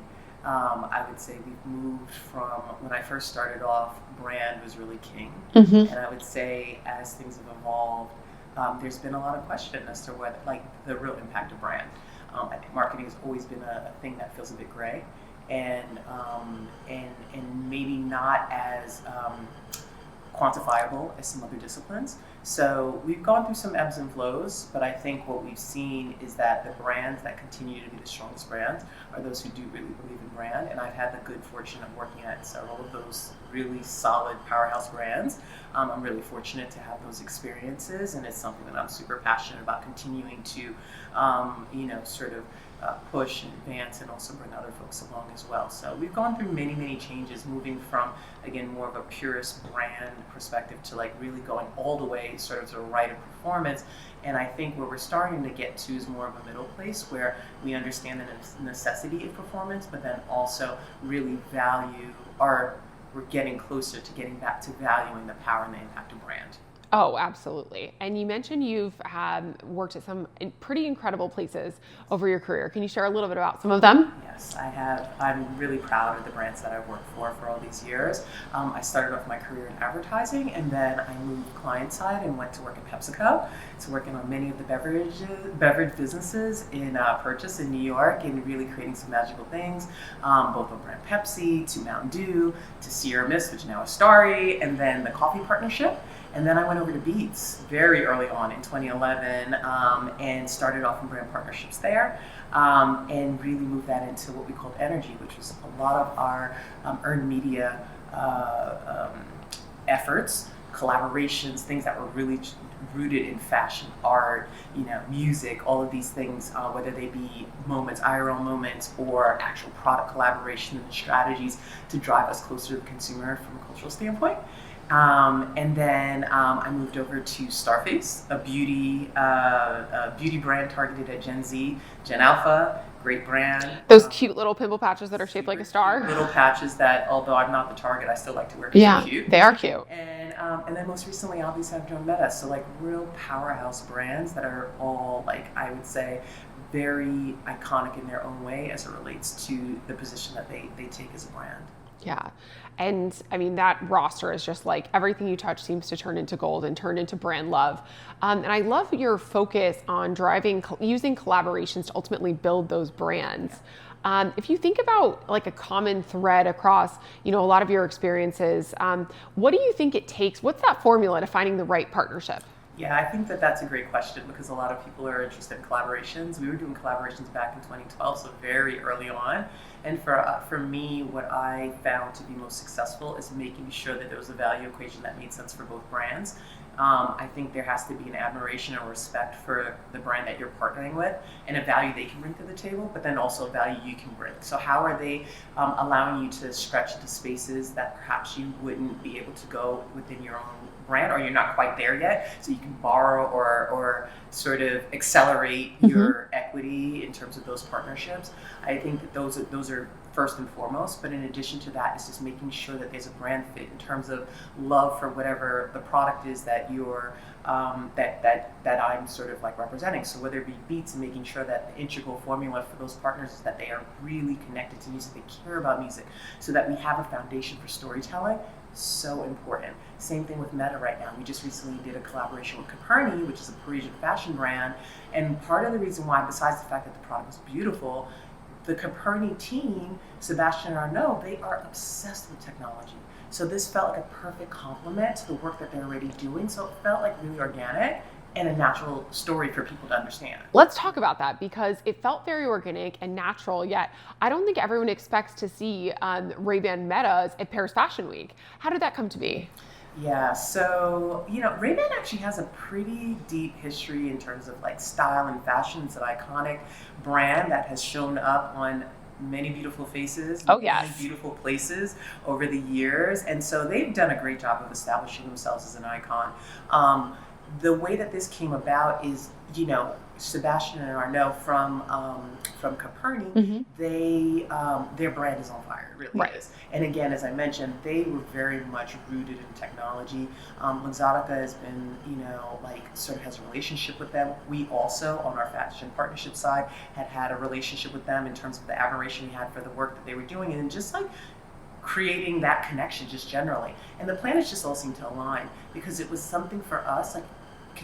I would say we've moved from when I first started off, brand was really king. And I would say as things have evolved, there's been a lot of question as to what, the real impact of brand. I think marketing has always been a thing that feels a bit gray. and maybe not as quantifiable as some other disciplines. So we've gone through some ebbs and flows, but I think what we've seen is that the brands that continue to be the strongest brands are those who do really believe in brand. And I've had the good fortune of working at several of those really solid powerhouse brands. I'm really fortunate to have those experiences, and it's something that I'm super passionate about continuing to, sort of push and advance, and also bring other folks along as well. So we've gone through many, many changes, moving from, again, more of a purist brand perspective to like really going all the way sort of to the right of performance. And I think where we're starting to get to is more of a middle place where we understand the necessity of performance, but then also really we're getting closer to getting back to valuing the power and the impact of brand. Oh, absolutely. And you mentioned you've worked at some pretty incredible places over your career. Can you share a little bit about some of them? Yes, I have. I'm really proud of the brands that I've worked for all these years. I started off my career in advertising, and then I moved client side and went to work at PepsiCo. So working on many of the beverage businesses in purchase in New York, and really creating some magical things, both on brand Pepsi, to Mountain Dew, to Sierra Mist, which now is Starry, and then the coffee partnership. And then I went over to Beats very early on in 2011 and started off in brand partnerships there, and really moved that into what we called Energy, which was a lot of our earned media efforts, collaborations, things that were really rooted in fashion, art, music, all of these things, whether they be moments, IRL moments, or actual product collaboration and strategies to drive us closer to the consumer from a cultural standpoint. And then I moved over to Starface, a beauty brand targeted at Gen Z, Gen Alpha, great brand. Those cute little pimple patches that are shaped like a star. Little patches that, although I'm not the target, I still like to wear because they're cute. They are cute. And then most recently, obviously, I've joined Meta. So like real powerhouse brands that are all, like, I would say, very iconic in their own way as it relates to the position that they take as a brand. Yeah. And I mean, that roster is just like everything you touch seems to turn into gold and turn into brand love. And I love your focus on using collaborations to ultimately build those brands. If you think about like a common thread across, a lot of your experiences, what do you think it takes? What's that formula to finding the right partnership? Yeah, I think that's a great question because a lot of people are interested in collaborations. We were doing collaborations back in 2012, so very early on. And for me, what I found to be most successful is making sure that there was a value equation that made sense for both brands. I think there has to be an admiration and respect for the brand that you're partnering with and a value they can bring to the table, but then also a value you can bring. So how are they allowing you to stretch into spaces that perhaps you wouldn't be able to go within your own brand, or you're not quite there yet, so you can borrow or sort of accelerate your equity in terms of those partnerships. I think that those are first and foremost, but in addition to that, it's just making sure that there's a brand fit in terms of love for whatever the product is that you're that I'm sort of like representing. So whether it be Beats, and making sure that the integral formula for those partners is that they are really connected to music, they care about music, so that we have a foundation for storytelling. So important. Same thing with Meta right now. We just recently did a collaboration with Caperni, which is a Parisian fashion brand. And part of the reason why, besides the fact that the product was beautiful, the Caperni team, Sebastian and Arnaud, they are obsessed with technology. So this felt like a perfect complement to the work that they're already doing. So it felt like really organic and a natural story for people to understand. Let's talk about that because it felt very organic and natural, yet I don't think everyone expects to see Ray-Ban Metas at Paris Fashion Week. How did that come to be? Yeah, so, Ray-Ban actually has a pretty deep history in terms of like style and fashion. It's an iconic brand that has shown up on many beautiful faces, many beautiful places over the years. And so they've done a great job of establishing themselves as an icon. The way that this came about is, Sebastian and Arnaud from Caperni, their brand is on fire, it really is. And again, as I mentioned, they were very much rooted in technology. Luxottica has been, sort of has a relationship with them. We also, on our fashion partnership side, had a relationship with them in terms of the admiration we had for the work that they were doing, and just like creating that connection just generally. And the planets just all seemed to align because it was something for us, like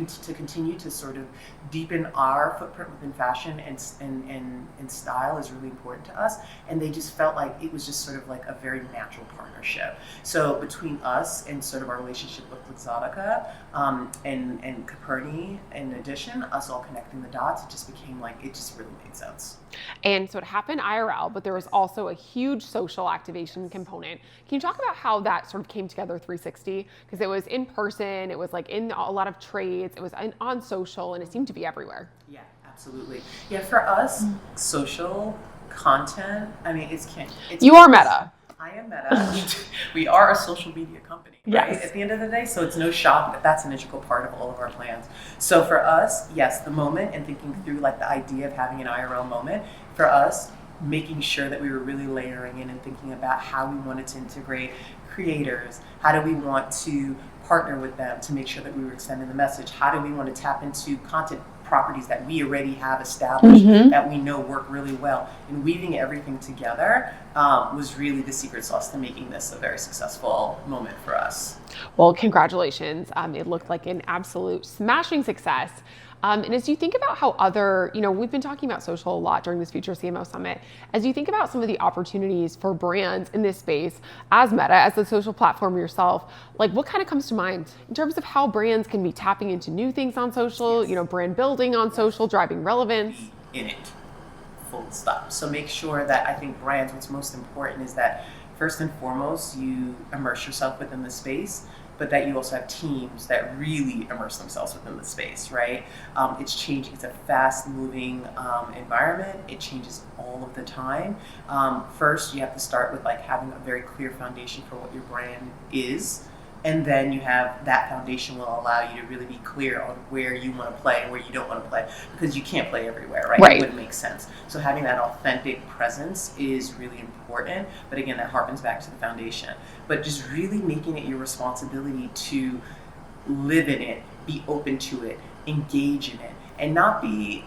to continue to sort of deepen our footprint within fashion and style is really important to us. And they just felt like it was just sort of like a very natural partnership. So between us and sort of our relationship with Luxottica and Caperni, in addition, us all connecting the dots, it just became like, it just really made sense. And so it happened IRL, but there was also a huge social activation component. Can you talk about how that sort of came together 360? Because it was in person, it was like in a lot of trades, it was on social, and it seemed to be everywhere. Yeah, absolutely. Yeah, for us, social content, I mean, it's you are Meta. I am Meta. We are a social media company, right? Yes. At the end of the day, so it's no shock that that's an integral part of all of our plans. So for us, yes, the moment and thinking through like the idea of having an IRL moment, for us, making sure that we were really layering in and thinking about how we wanted to integrate creators, how do we want to partner with them to make sure that we were extending the message, how do we want to tap into content properties that we already have established that we know work really well, and weaving everything together was really the secret sauce to making this a very successful moment for us. Well, congratulations. It looked like an absolute smashing success. And as you think about how other, we've been talking about social a lot during this Future CMO Summit, as you think about some of the opportunities for brands in this space, as Meta, as the social platform yourself, like what kind of comes to mind in terms of how brands can be tapping into new things on social, brand building on social, driving relevance? In it, full stop. So make sure that I think brands, what's most important is that first and foremost, you immerse yourself within the space, but that you also have teams that really immerse themselves within the space, right? It's changing, it's a fast moving environment. It changes all of the time. First, you have to start with like having a very clear foundation for what your brand is. And then you have that foundation will allow you to really be clear on where you want to play and where you don't want to play, because you can't play everywhere, right? It wouldn't make sense. So having that authentic presence is really important. But again, that harkens back to the foundation. But just really making it your responsibility to live in it, be open to it, engage in it, and not be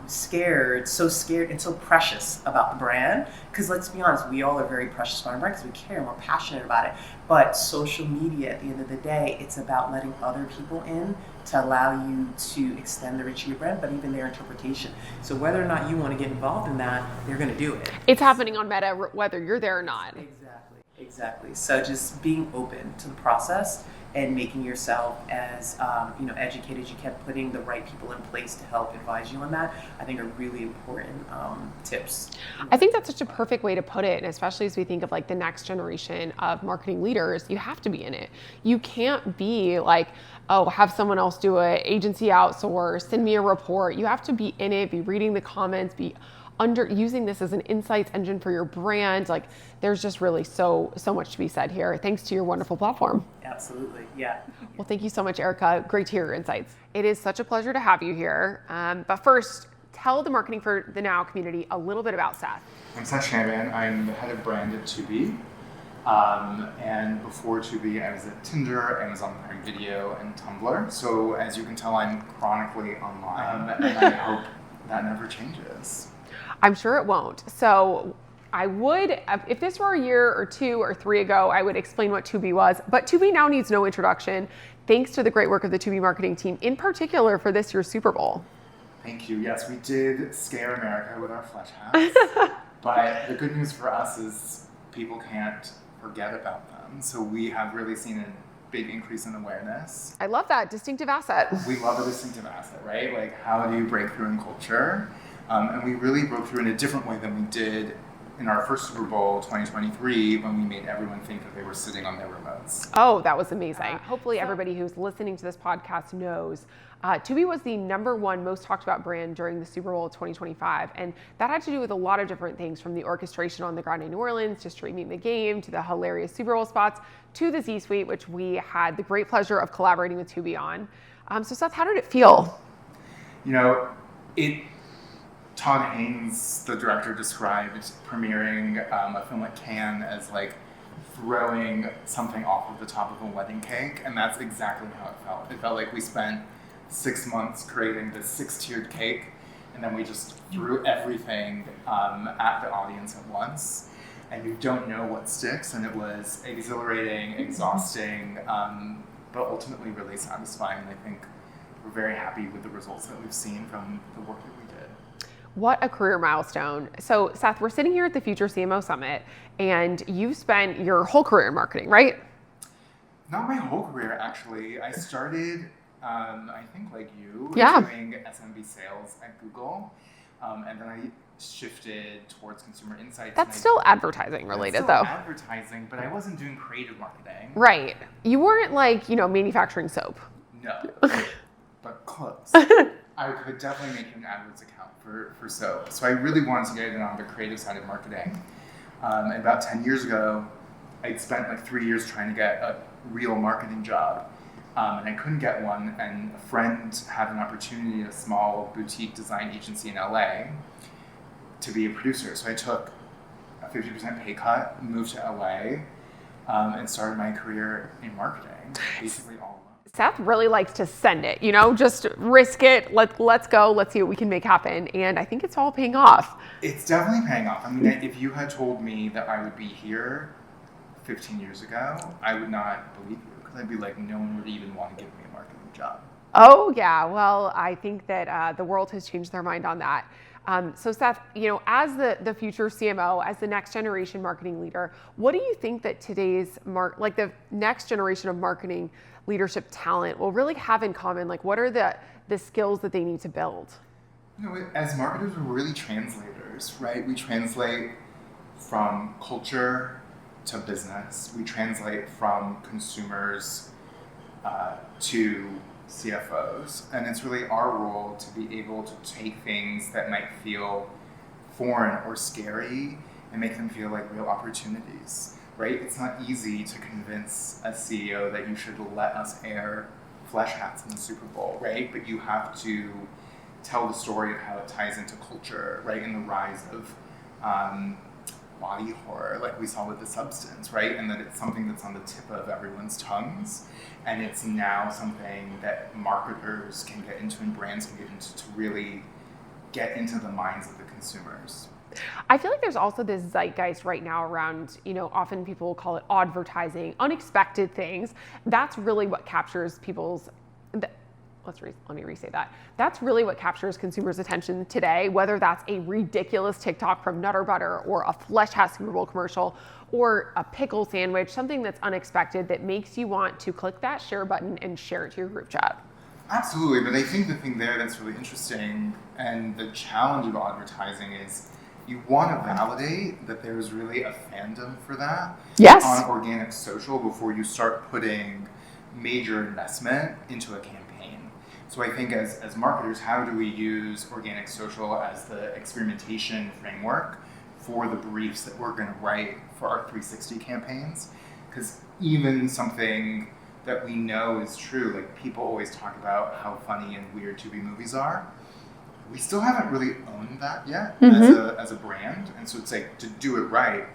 scared and so precious about the brand. Because let's be honest, we all are very precious about our brand because we care and we're passionate about it. But social media, at the end of the day, it's about letting other people in to allow you to extend the reach of your brand, but even their interpretation. So whether or not you want to get involved in that, they're going to do it. It's happening on Meta, whether you're there or not. Exactly. So just being open to the process and making yourself as educated as you can, putting the right people in place to help advise you on that, I think are really important tips. I think that's such a perfect way to put it, and especially as we think of like the next generation of marketing leaders, you have to be in it. You can't be like, oh, have someone else do it, agency outsource, send me a report. You have to be in it, be reading the comments, be using this as an insights engine for your brand. Like there's just really so much to be said here, thanks to your wonderful platform. Absolutely, yeah. Well, thank you so much, Erika. Great to hear your insights. It is such a pleasure to have you here. But first, tell the Marketing for the Now community a little bit about Seth. I'm Seth Shamban. I'm the head of brand at Tubi. And before Tubi, I was at Tinder, Amazon Prime Video, and Tumblr. So as you can tell, I'm chronically online, and I hope that never changes. I'm sure it won't. So I would, if this were a year or 2 or 3 ago, I would explain what Tubi was, but Tubi now needs no introduction, thanks to the great work of the Tubi marketing team, in particular for this year's Super Bowl. Thank you. Yes, we did scare America with our flesh hats, but the good news for us is people can't forget about them. So we have really seen a big increase in awareness. I love that distinctive asset. We love a distinctive asset, right? Like, how do you break through in culture? And we really broke through in a different way than we did in our first Super Bowl 2023, when we made everyone think that they were sitting on their remotes. Oh, that was amazing. Hopefully everybody who's listening to this podcast knows Tubi was the #1 most talked about brand during the Super Bowl of 2025. And that had to do with a lot of different things, from the orchestration on the ground in New Orleans to streaming the game, to the hilarious Super Bowl spots, to the Z-Suite, which we had the great pleasure of collaborating with Tubi on. So Seth, how did it feel? Todd Haynes, the director, described premiering a film at Cannes as like throwing something off of the top of a wedding cake, and that's exactly how it felt. It felt like we spent 6 months creating this 6-tiered cake, and then we just threw everything at the audience at once, and you don't know what sticks, and it was exhilarating, exhausting, but ultimately really satisfying. I think we're very happy with the results that we've seen from the work that we did. What a career milestone. So Seth, we're sitting here at the Future CMO Summit and you've spent your whole career in marketing, right? Not my whole career, actually. I started, I think like you, Yeah. doing SMB sales at Google. And then I shifted towards consumer insights. That's still advertising related That's still though. advertising, but I wasn't doing creative marketing. Right. You weren't like, manufacturing soap. No, but close. I could definitely make an AdWords account for soap. So I really wanted to get in on the creative side of marketing. And about 10 years ago, I'd spent like 3 years trying to get a real marketing job. And I couldn't get one, and a friend had an opportunity at a small boutique design agency in LA to be a producer. So I took a 50% pay cut, moved to LA, and started my career in marketing, basically all alone. Seth really likes to send it, just risk it. Let's go. Let's see what we can make happen. And I think it's all paying off. It's definitely paying off. I mean, if you had told me that I would be here 15 years ago, I would not believe you. Because I'd be like, no one would even want to give me a marketing job. Oh, yeah. Well, I think that the world has changed their mind on that. So Seth, as the future CMO, as the next generation marketing leader, what do you think that today's the next generation of marketing leadership talent will really have in common? Like, what are the skills that they need to build? As marketers, we're really translators, right? We translate from culture to business. We translate from consumers to CFOs, and it's really our role to be able to take things that might feel foreign or scary and make them feel like real opportunities, right? It's not easy to convince a CEO that you should let us air flesh hats in the Super Bowl, right? But you have to tell the story of how it ties into culture, right? And the rise of body horror, like we saw with The Substance, right? And that it's something that's on the tip of everyone's tongues. And it's now something that marketers can get into and brands can get into to really get into the minds of the consumers. I feel like there's also this zeitgeist right now around, often people will call it advertising, unexpected things. That's really what captures people's, let me re-say that. That's really what captures consumers' attention today, whether that's a ridiculous TikTok from Nutter Butter or a Flesh Hat Super Bowl commercial or a pickle sandwich, something that's unexpected that makes you want to click that share button and share it to your group chat. Absolutely, but I think the thing there that's really interesting and the challenge of advertising is you want to validate that there's really a fandom for that on organic social before you start putting major investment into a campaign. So I think as marketers, how do we use organic social as the experimentation framework for the briefs that we're going to write for our 360 campaigns? Because even something that we know is true, like people always talk about how funny and weird Tubi movies are. We still haven't really owned that yet as a brand. And so it's like, to do it right,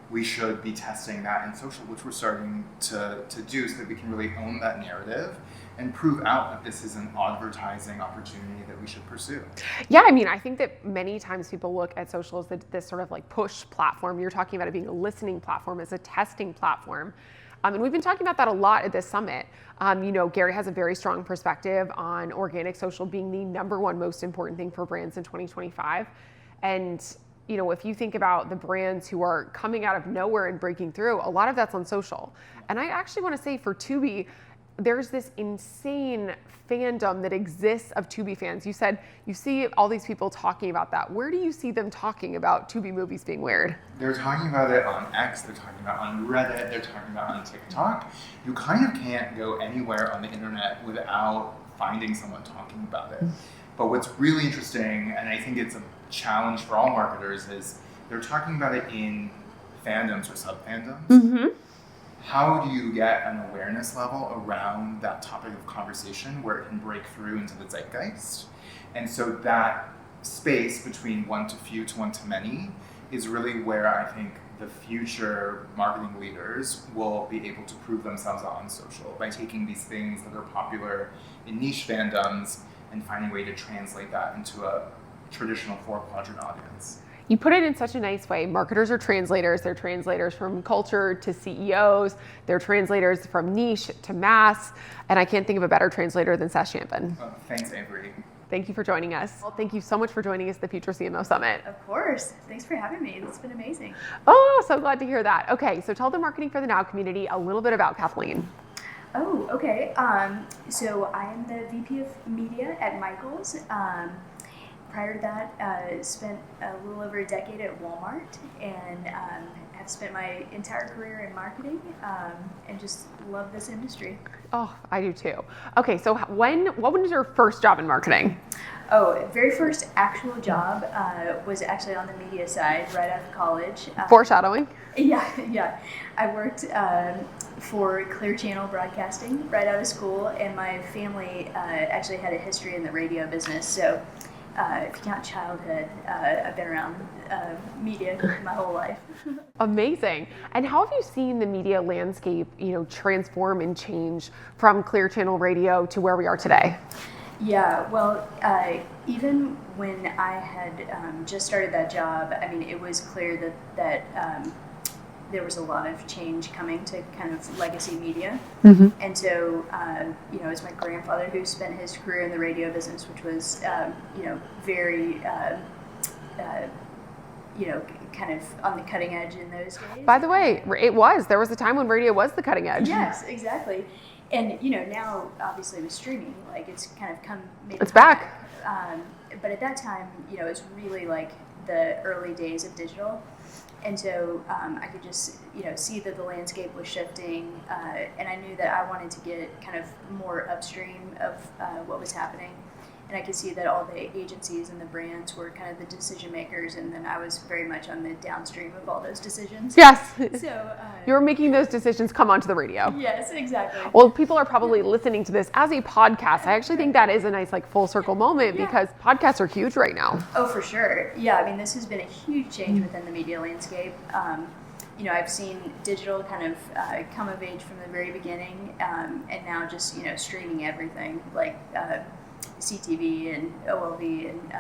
we should be testing that in social, which we're starting to do so that we can really own that narrative and prove out that this is an advertising opportunity that we should pursue. Yeah, I mean, I think that many times people look at social as this sort of like push platform. You're talking about it being a listening platform, as a testing platform. And we've been talking about that a lot at this summit. Gary has a very strong perspective on organic social being the number one most important thing for brands in 2025. And if you think about the brands who are coming out of nowhere and breaking through, a lot of that's on social. And I actually want to say for Tubi, there's this insane fandom that exists of Tubi fans. You said you see all these people talking about that. Where do you see them talking about Tubi movies being weird? They're talking about it on X, they're talking about it on Reddit, they're talking about it on TikTok. You kind of can't go anywhere on the internet without finding someone talking about it. But what's really interesting, and I think it's a challenge for all marketers, is they're talking about it in fandoms or sub-fandoms. Mm-hmm. How do you get an awareness level around that topic of conversation where it can break through into the zeitgeist? And so that space between one to few to one to many is really where I think the future marketing leaders will be able to prove themselves on social by taking these things that are popular in niche fandoms and finding a way to translate that into a traditional 4-quadrant audience. You put it in such a nice way. Marketers are translators. They're translators from culture to CEOs. They're translators from niche to mass. And I can't think of a better translator than Seth Shamban. Well, thanks, Avery. Thank you for joining us. Well, thank you so much for joining us at the Future CMO Summit. Of course. Thanks for having me. It's been amazing. Oh, so glad to hear that. Okay, so tell the Marketing for the Now community a little bit about Kathleen. Oh, okay. So I am the VP of Media at Michaels. Prior to that, spent a little over a decade at Walmart and have spent my entire career in marketing and just love this industry. Oh, I do too. Okay, so what was your first job in marketing? Oh, very first actual job was actually on the media side right out of college. Foreshadowing? Yeah. I worked for Clear Channel Broadcasting right out of school, and my family actually had a history in the radio business. So if you count childhood, I've been around media my whole life. Amazing. And how have you seen the media landscape, transform and change from Clear Channel Radio to where we are today? Yeah, well, even when I had just started that job, I mean, it was clear that there was a lot of change coming to kind of legacy media. Mm-hmm. And so, it was my grandfather who spent his career in the radio business, which was, very, kind of on the cutting edge in those days. By the way, there was a time when radio was the cutting edge. Yes, exactly. And, now, obviously, with streaming, like, it's kind of come... It's back. But at that time, it was really, like, the early days of digital. And so I could just, see that the landscape was shifting. And I knew that I wanted to get kind of more upstream of what was happening. And I could see that all the agencies and the brands were kind of the decision makers, and then I was very much on the downstream of all those decisions. Yes. So you were making those decisions come onto the radio. Yes, exactly. Well, people are probably listening to this as a podcast. I actually think that is a nice full circle moment because podcasts are huge right now. Oh, for sure. Yeah, I mean, this has been a huge change within the media landscape. I've seen digital kind of come of age from the very beginning, and now just, streaming everything like CTV and OLV and,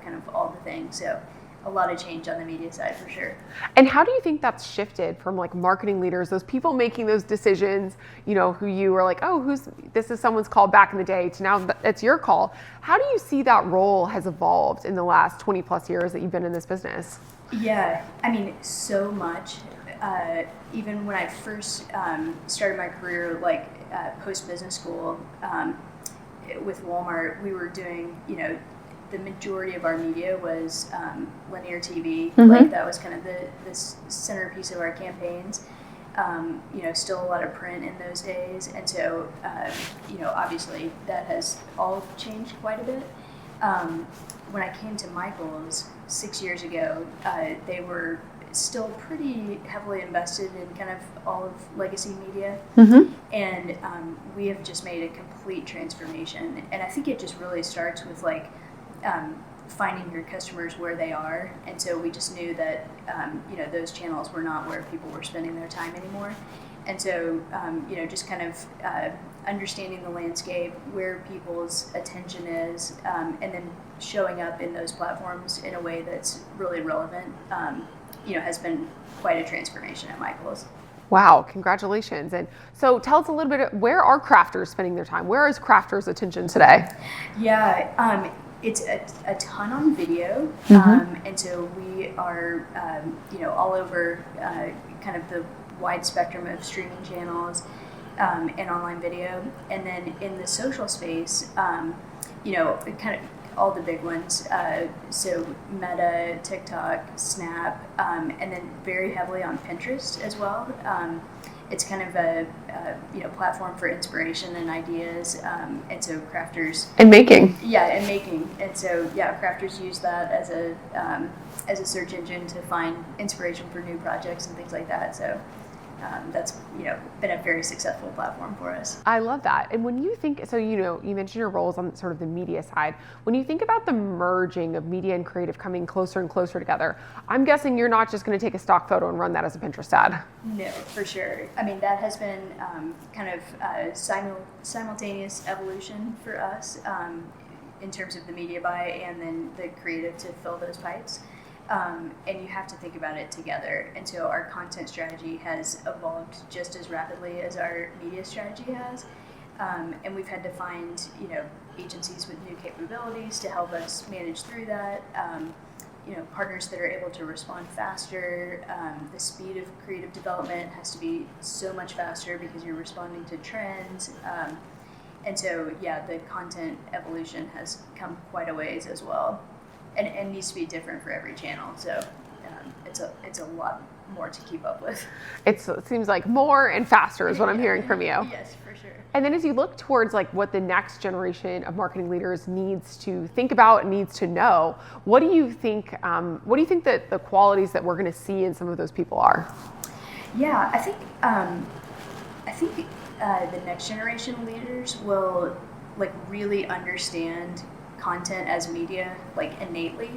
kind of all the things. So a lot of change on the media side for sure. And how do you think that's shifted from marketing leaders, those people making those decisions, who you were like, oh, this is someone's call back in the day, to now it's your call. How do you see that role has evolved in the last 20 plus years that you've been in this business? Yeah, I mean, so much. Even when I first started my career, post business school, with Walmart, we were doing, the majority of our media was linear TV. Mm-hmm. That was kind of the centerpiece of our campaigns. Still a lot of print in those days. And so, obviously that has all changed quite a bit. When I came to Michaels 6 years ago, they were still pretty heavily invested in kind of all of legacy media. Mm-hmm. And we have just made a complete transformation. And I think it just really starts with finding your customers where they are. And so we just knew that, those channels were not where people were spending their time anymore. And so, just kind of understanding the landscape, where people's attention is, and then showing up in those platforms in a way that's really relevant, has been quite a transformation at Michaels. Wow, congratulations. And so tell us a little bit, where are crafters spending their time? Where is crafters' attention today? Yeah, it's a ton on video. Mm-hmm. And so we are, all over kind of the wide spectrum of streaming channels and online video. And then in the social space, kind of all the big ones, so Meta, TikTok, Snap, and then very heavily on Pinterest as well. It's kind of a platform for inspiration and ideas, and so crafters and making. Yeah, and making, and so crafters use that as a search engine to find inspiration for new projects and things like that. So. That's been a very successful platform for us. I love that. And when you think, so you mentioned your roles on sort of the media side. When you think about the merging of media and creative coming closer and closer together, I'm guessing you're not just going to take a stock photo and run that as a Pinterest ad. No, for sure. I mean, that has been kind of simultaneous evolution for us in terms of the media buy and then the creative to fill those pipes. and you have to think about it together. And so our content strategy has evolved just as rapidly as our media strategy has. And we've had to find, agencies with new capabilities to help us manage through that. Partners that are able to respond faster. The speed of creative development has to be so much faster because you're responding to trends. And so, the content evolution has come quite a ways as well, and needs to be different for every channel. So it's a lot more to keep up with. It seems like more and faster is what I'm hearing from you. Yes, for sure. And then as you look towards like what the next generation of marketing leaders needs to think about and needs to know, what do you think that the qualities that we're going to see in some of those people are? Yeah, I think the next generation leaders will like really understand content as media like innately,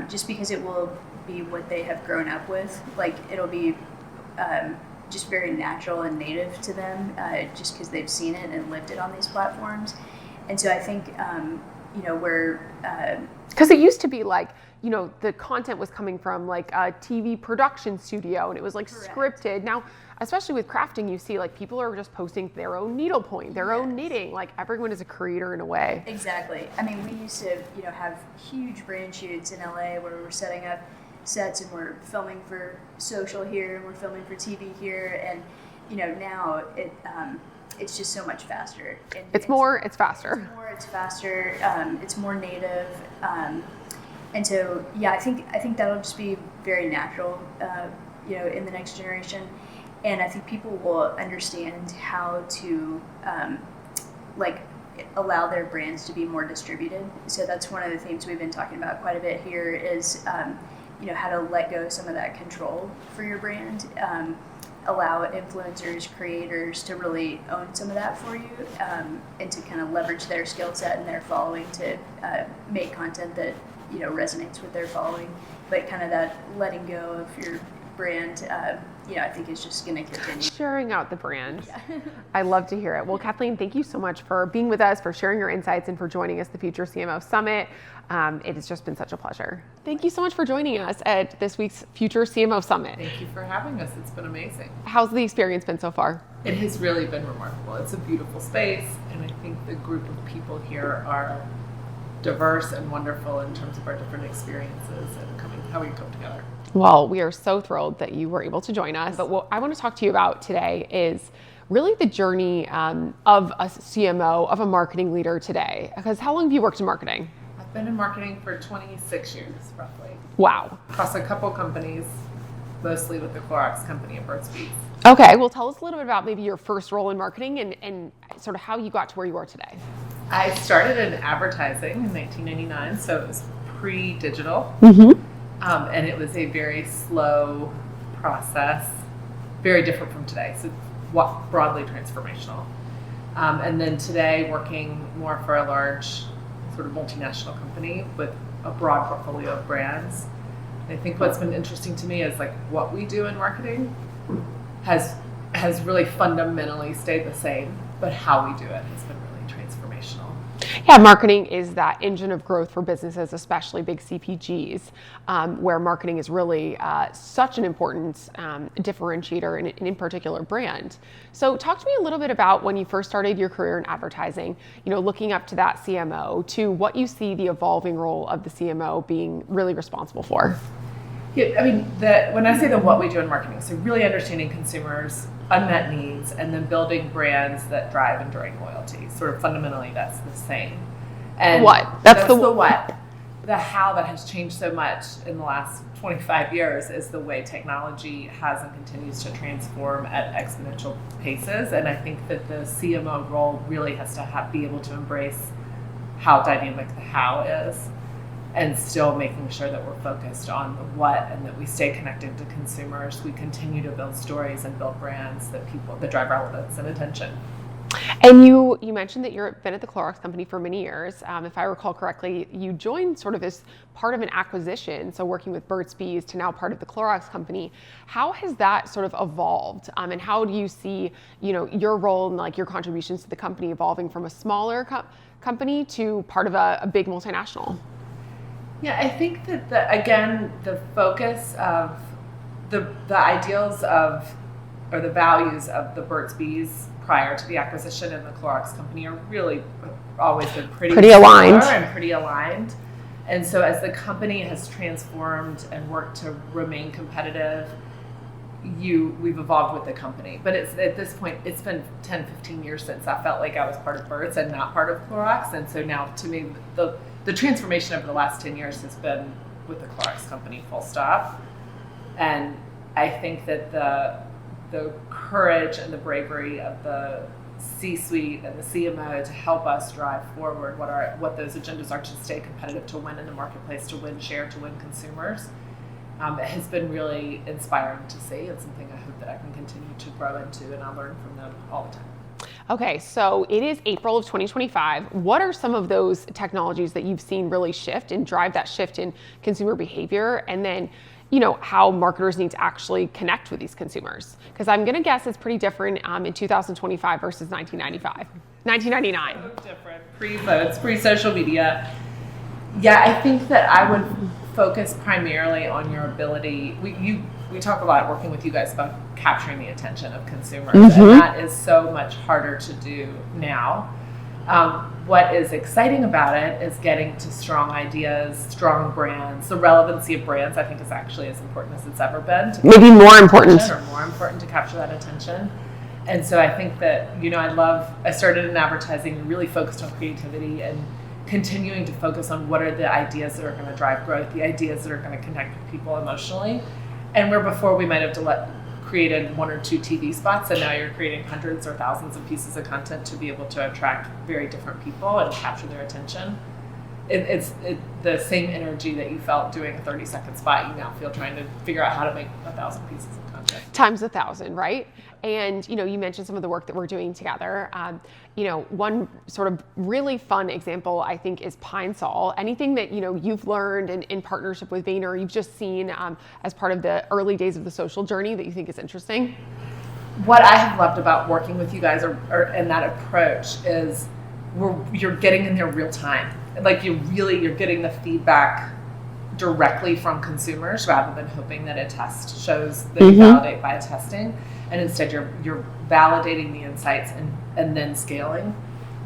just because it will be what they have grown up with. Like it'll be just very natural and native to them, just because they've seen it and lived it on these platforms. And so I think we're because it used to be like, the content was coming from like a TV production studio and it was like scripted. Now, especially with crafting, you see like people are just posting their own needlepoint, their own knitting. Like everyone is a creator in a way. Exactly. I mean, we used to, have huge brand shoots in LA where we're setting up sets and we're filming for social here and we're filming for TV here, and now it's just so much faster. It's faster. It's more native. And so, I think that'll just be very natural, in the next generation. And I think people will understand how to, allow their brands to be more distributed. So that's one of the things we've been talking about quite a bit here is, how to let go some of that control for your brand. Allow influencers, creators to really own some of that for you, and to kind of leverage their skill set and their following to make content that resonates with their following. But kind of that letting go of your brand, I think is just going to continue. Sharing out the brand. Yeah. I love to hear it. Well, Kathleen, thank you so much for being with us, for sharing your insights, and for joining us at the Future CMO Summit. It has just been such a pleasure. Thank you so much for joining us at this week's Future CMO Summit. Thank you for having us. It's been amazing. How's the experience been so far? It has really been remarkable. It's a beautiful space, and I think the group of people here are diverse and wonderful in terms of our different experiences and how we come together. Well, we are so thrilled that you were able to join us. But what I want to talk to you about today is really the journey of a CMO, of a marketing leader today. Because how long have you worked in marketing? I've been in marketing for 26 years, roughly. Wow. Across a couple companies, mostly with the Clorox company and Bose. Okay, well, tell us a little bit about maybe your first role in marketing and sort of how you got to where you are today. I started in advertising in 1999, so it was pre-digital. Mm-hmm. And it was a very slow process, very different from today. So broadly transformational. And then today working more for a large sort of multinational company with a broad portfolio of brands. I think what's been interesting to me is like what we do in marketing has really fundamentally stayed the same, but how we do it has been really transformational. Yeah, marketing is that engine of growth for businesses, especially big CPGs, where marketing is really such an important differentiator and in particular brand. So talk to me a little bit about when you first started your career in advertising, looking up to that CMO, to what you see the evolving role of the CMO being really responsible for. Yeah, I mean, when I say what we do in marketing, so really understanding consumers' unmet needs and then building brands that drive enduring loyalty. Sort of fundamentally, that's the same. And what? That's the what. The how that has changed so much in the last 25 years is the way technology has and continues to transform at exponential paces. And I think that the CMO role really has to be able to embrace how dynamic the how is, and still making sure that we're focused on the what and that we stay connected to consumers. We continue to build stories and build brands that drive relevance and attention. And you mentioned that you've been at the Clorox company for many years. If I recall correctly, you joined sort of as part of an acquisition, so working with Burt's Bees to now part of the Clorox company. How has that sort of evolved? And how do you see, your role and like your contributions to the company evolving from a smaller company to part of a big multinational? Yeah, I think that the focus of the ideals of, or the values of the Burt's Bees prior to the acquisition and the Clorox company are really always been pretty aligned and pretty aligned. And so as the company has transformed and worked to remain competitive, we've evolved with the company. But it's at this point, it's been 10, 15 years since I felt like I was part of Burt's and not part of Clorox. And so now to me, the transformation over the last 10 years has been with the Clorox company, full stop. And I think that the courage and the bravery of the C-suite and the CMO to help us drive forward what those agendas are to stay competitive, to win in the marketplace, to win share, to win consumers, it has been really inspiring to see, and something I hope that I can continue to grow into, and I learn from them all the time. Okay, so it is April of 2025. What are some of those technologies that you've seen really shift and drive that shift in consumer behavior? And then, how marketers need to actually connect with these consumers? Because I'm going to guess it's pretty different in 2025 versus 1999. So different. Pre-votes, pre-social media. Yeah, I think that I would focus primarily on your ability. We talk a lot working with you guys about capturing the attention of consumers, and that is so much harder to do now. What is exciting about it is getting to strong ideas, strong brands. The relevancy of brands, I think, is actually as important as it's ever been. Maybe more important. Or more important to capture that attention. And so I think that, I started in advertising, really focused on creativity and continuing to focus on what are the ideas that are going to drive growth, the ideas that are going to connect with people emotionally. And where before we might have created 1 or 2 TV spots, and now you're creating hundreds or thousands of pieces of content to be able to attract very different people and capture their attention. It's the same energy that you felt doing a 30-second spot, you now feel trying to figure out how to make 1,000 pieces of content. Times 1,000, right? And you mentioned some of the work that we're doing together. One sort of really fun example, I think, is Pine Sol. Anything that you've learned in partnership with Vayner, you've just seen as part of the early days of the social journey that you think is interesting? What I have loved about working with you guys and that approach is you're getting in there real time. Like you're getting the feedback directly from consumers rather than hoping that a test shows that you validate by testing. And instead you're validating the insights and then scaling.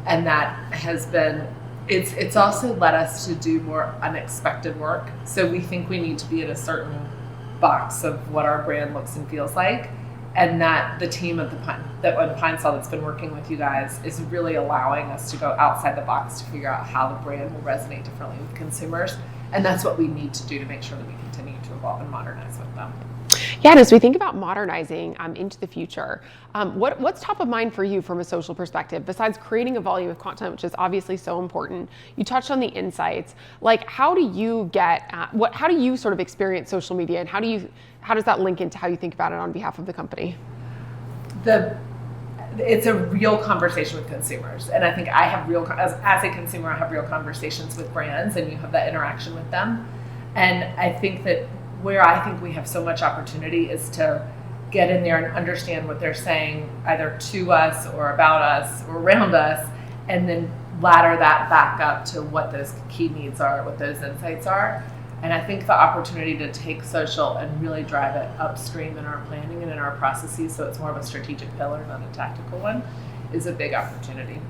And that has been, it's also led us to do more unexpected work. So we think we need to be in a certain box of what our brand looks and feels like. And that the team of Pine Sol that's been working with you guys is really allowing us to go outside the box to figure out how the brand will resonate differently with consumers. And that's what we need to do to make sure that we continue to evolve and modernize with them. Yeah, and as we think about modernizing into the future, what's top of mind for you from a social perspective, besides creating a volume of content, which is obviously so important? You touched on the insights. Like, how do you how do you sort of experience social media, and how does that link into how you think about it on behalf of the company? It's a real conversation with consumers, and I think I have as a consumer, I have real conversations with brands, and you have that interaction with them. And I think that where I think we have so much opportunity is to get in there and understand what they're saying, either to us or about us or around us, and then ladder that back up to what those key needs are, what those insights are. And I think the opportunity to take social and really drive it upstream in our planning and in our processes, so it's more of a strategic pillar, not a tactical one, is a big opportunity.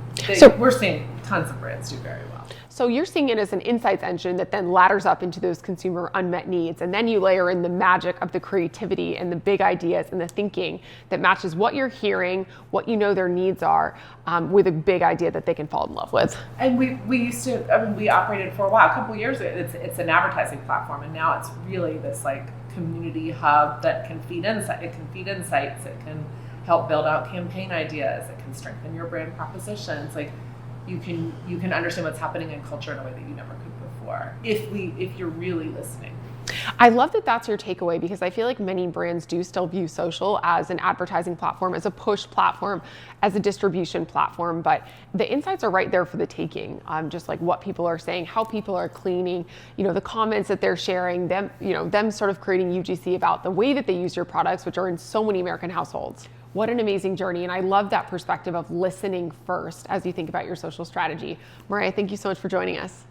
We're seeing tons of brands do very well. So you're seeing it as an insights engine that then ladders up into those consumer unmet needs, and then you layer in the magic of the creativity and the big ideas and the thinking that matches what you're hearing, what their needs are, with a big idea that they can fall in love with. And we operated for a while, a couple of years ago. It's an advertising platform, and now it's really this like community hub that can feed insight. It can feed insights. It can help build out campaign ideas. It can strengthen your brand propositions. Like, you can understand what's happening in culture in a way that you never could before, if you're really listening. I love that that's your takeaway, because I feel like many brands do still view social as an advertising platform, as a push platform, as a distribution platform, but the insights are right there for the taking. Just like what people are saying, how people are cleaning, the comments that they're sharing, them sort of creating UGC about the way that they use your products, which are in so many American households. What an amazing journey. And I love that perspective of listening first as you think about your social strategy. Mariah, thank you so much for joining us.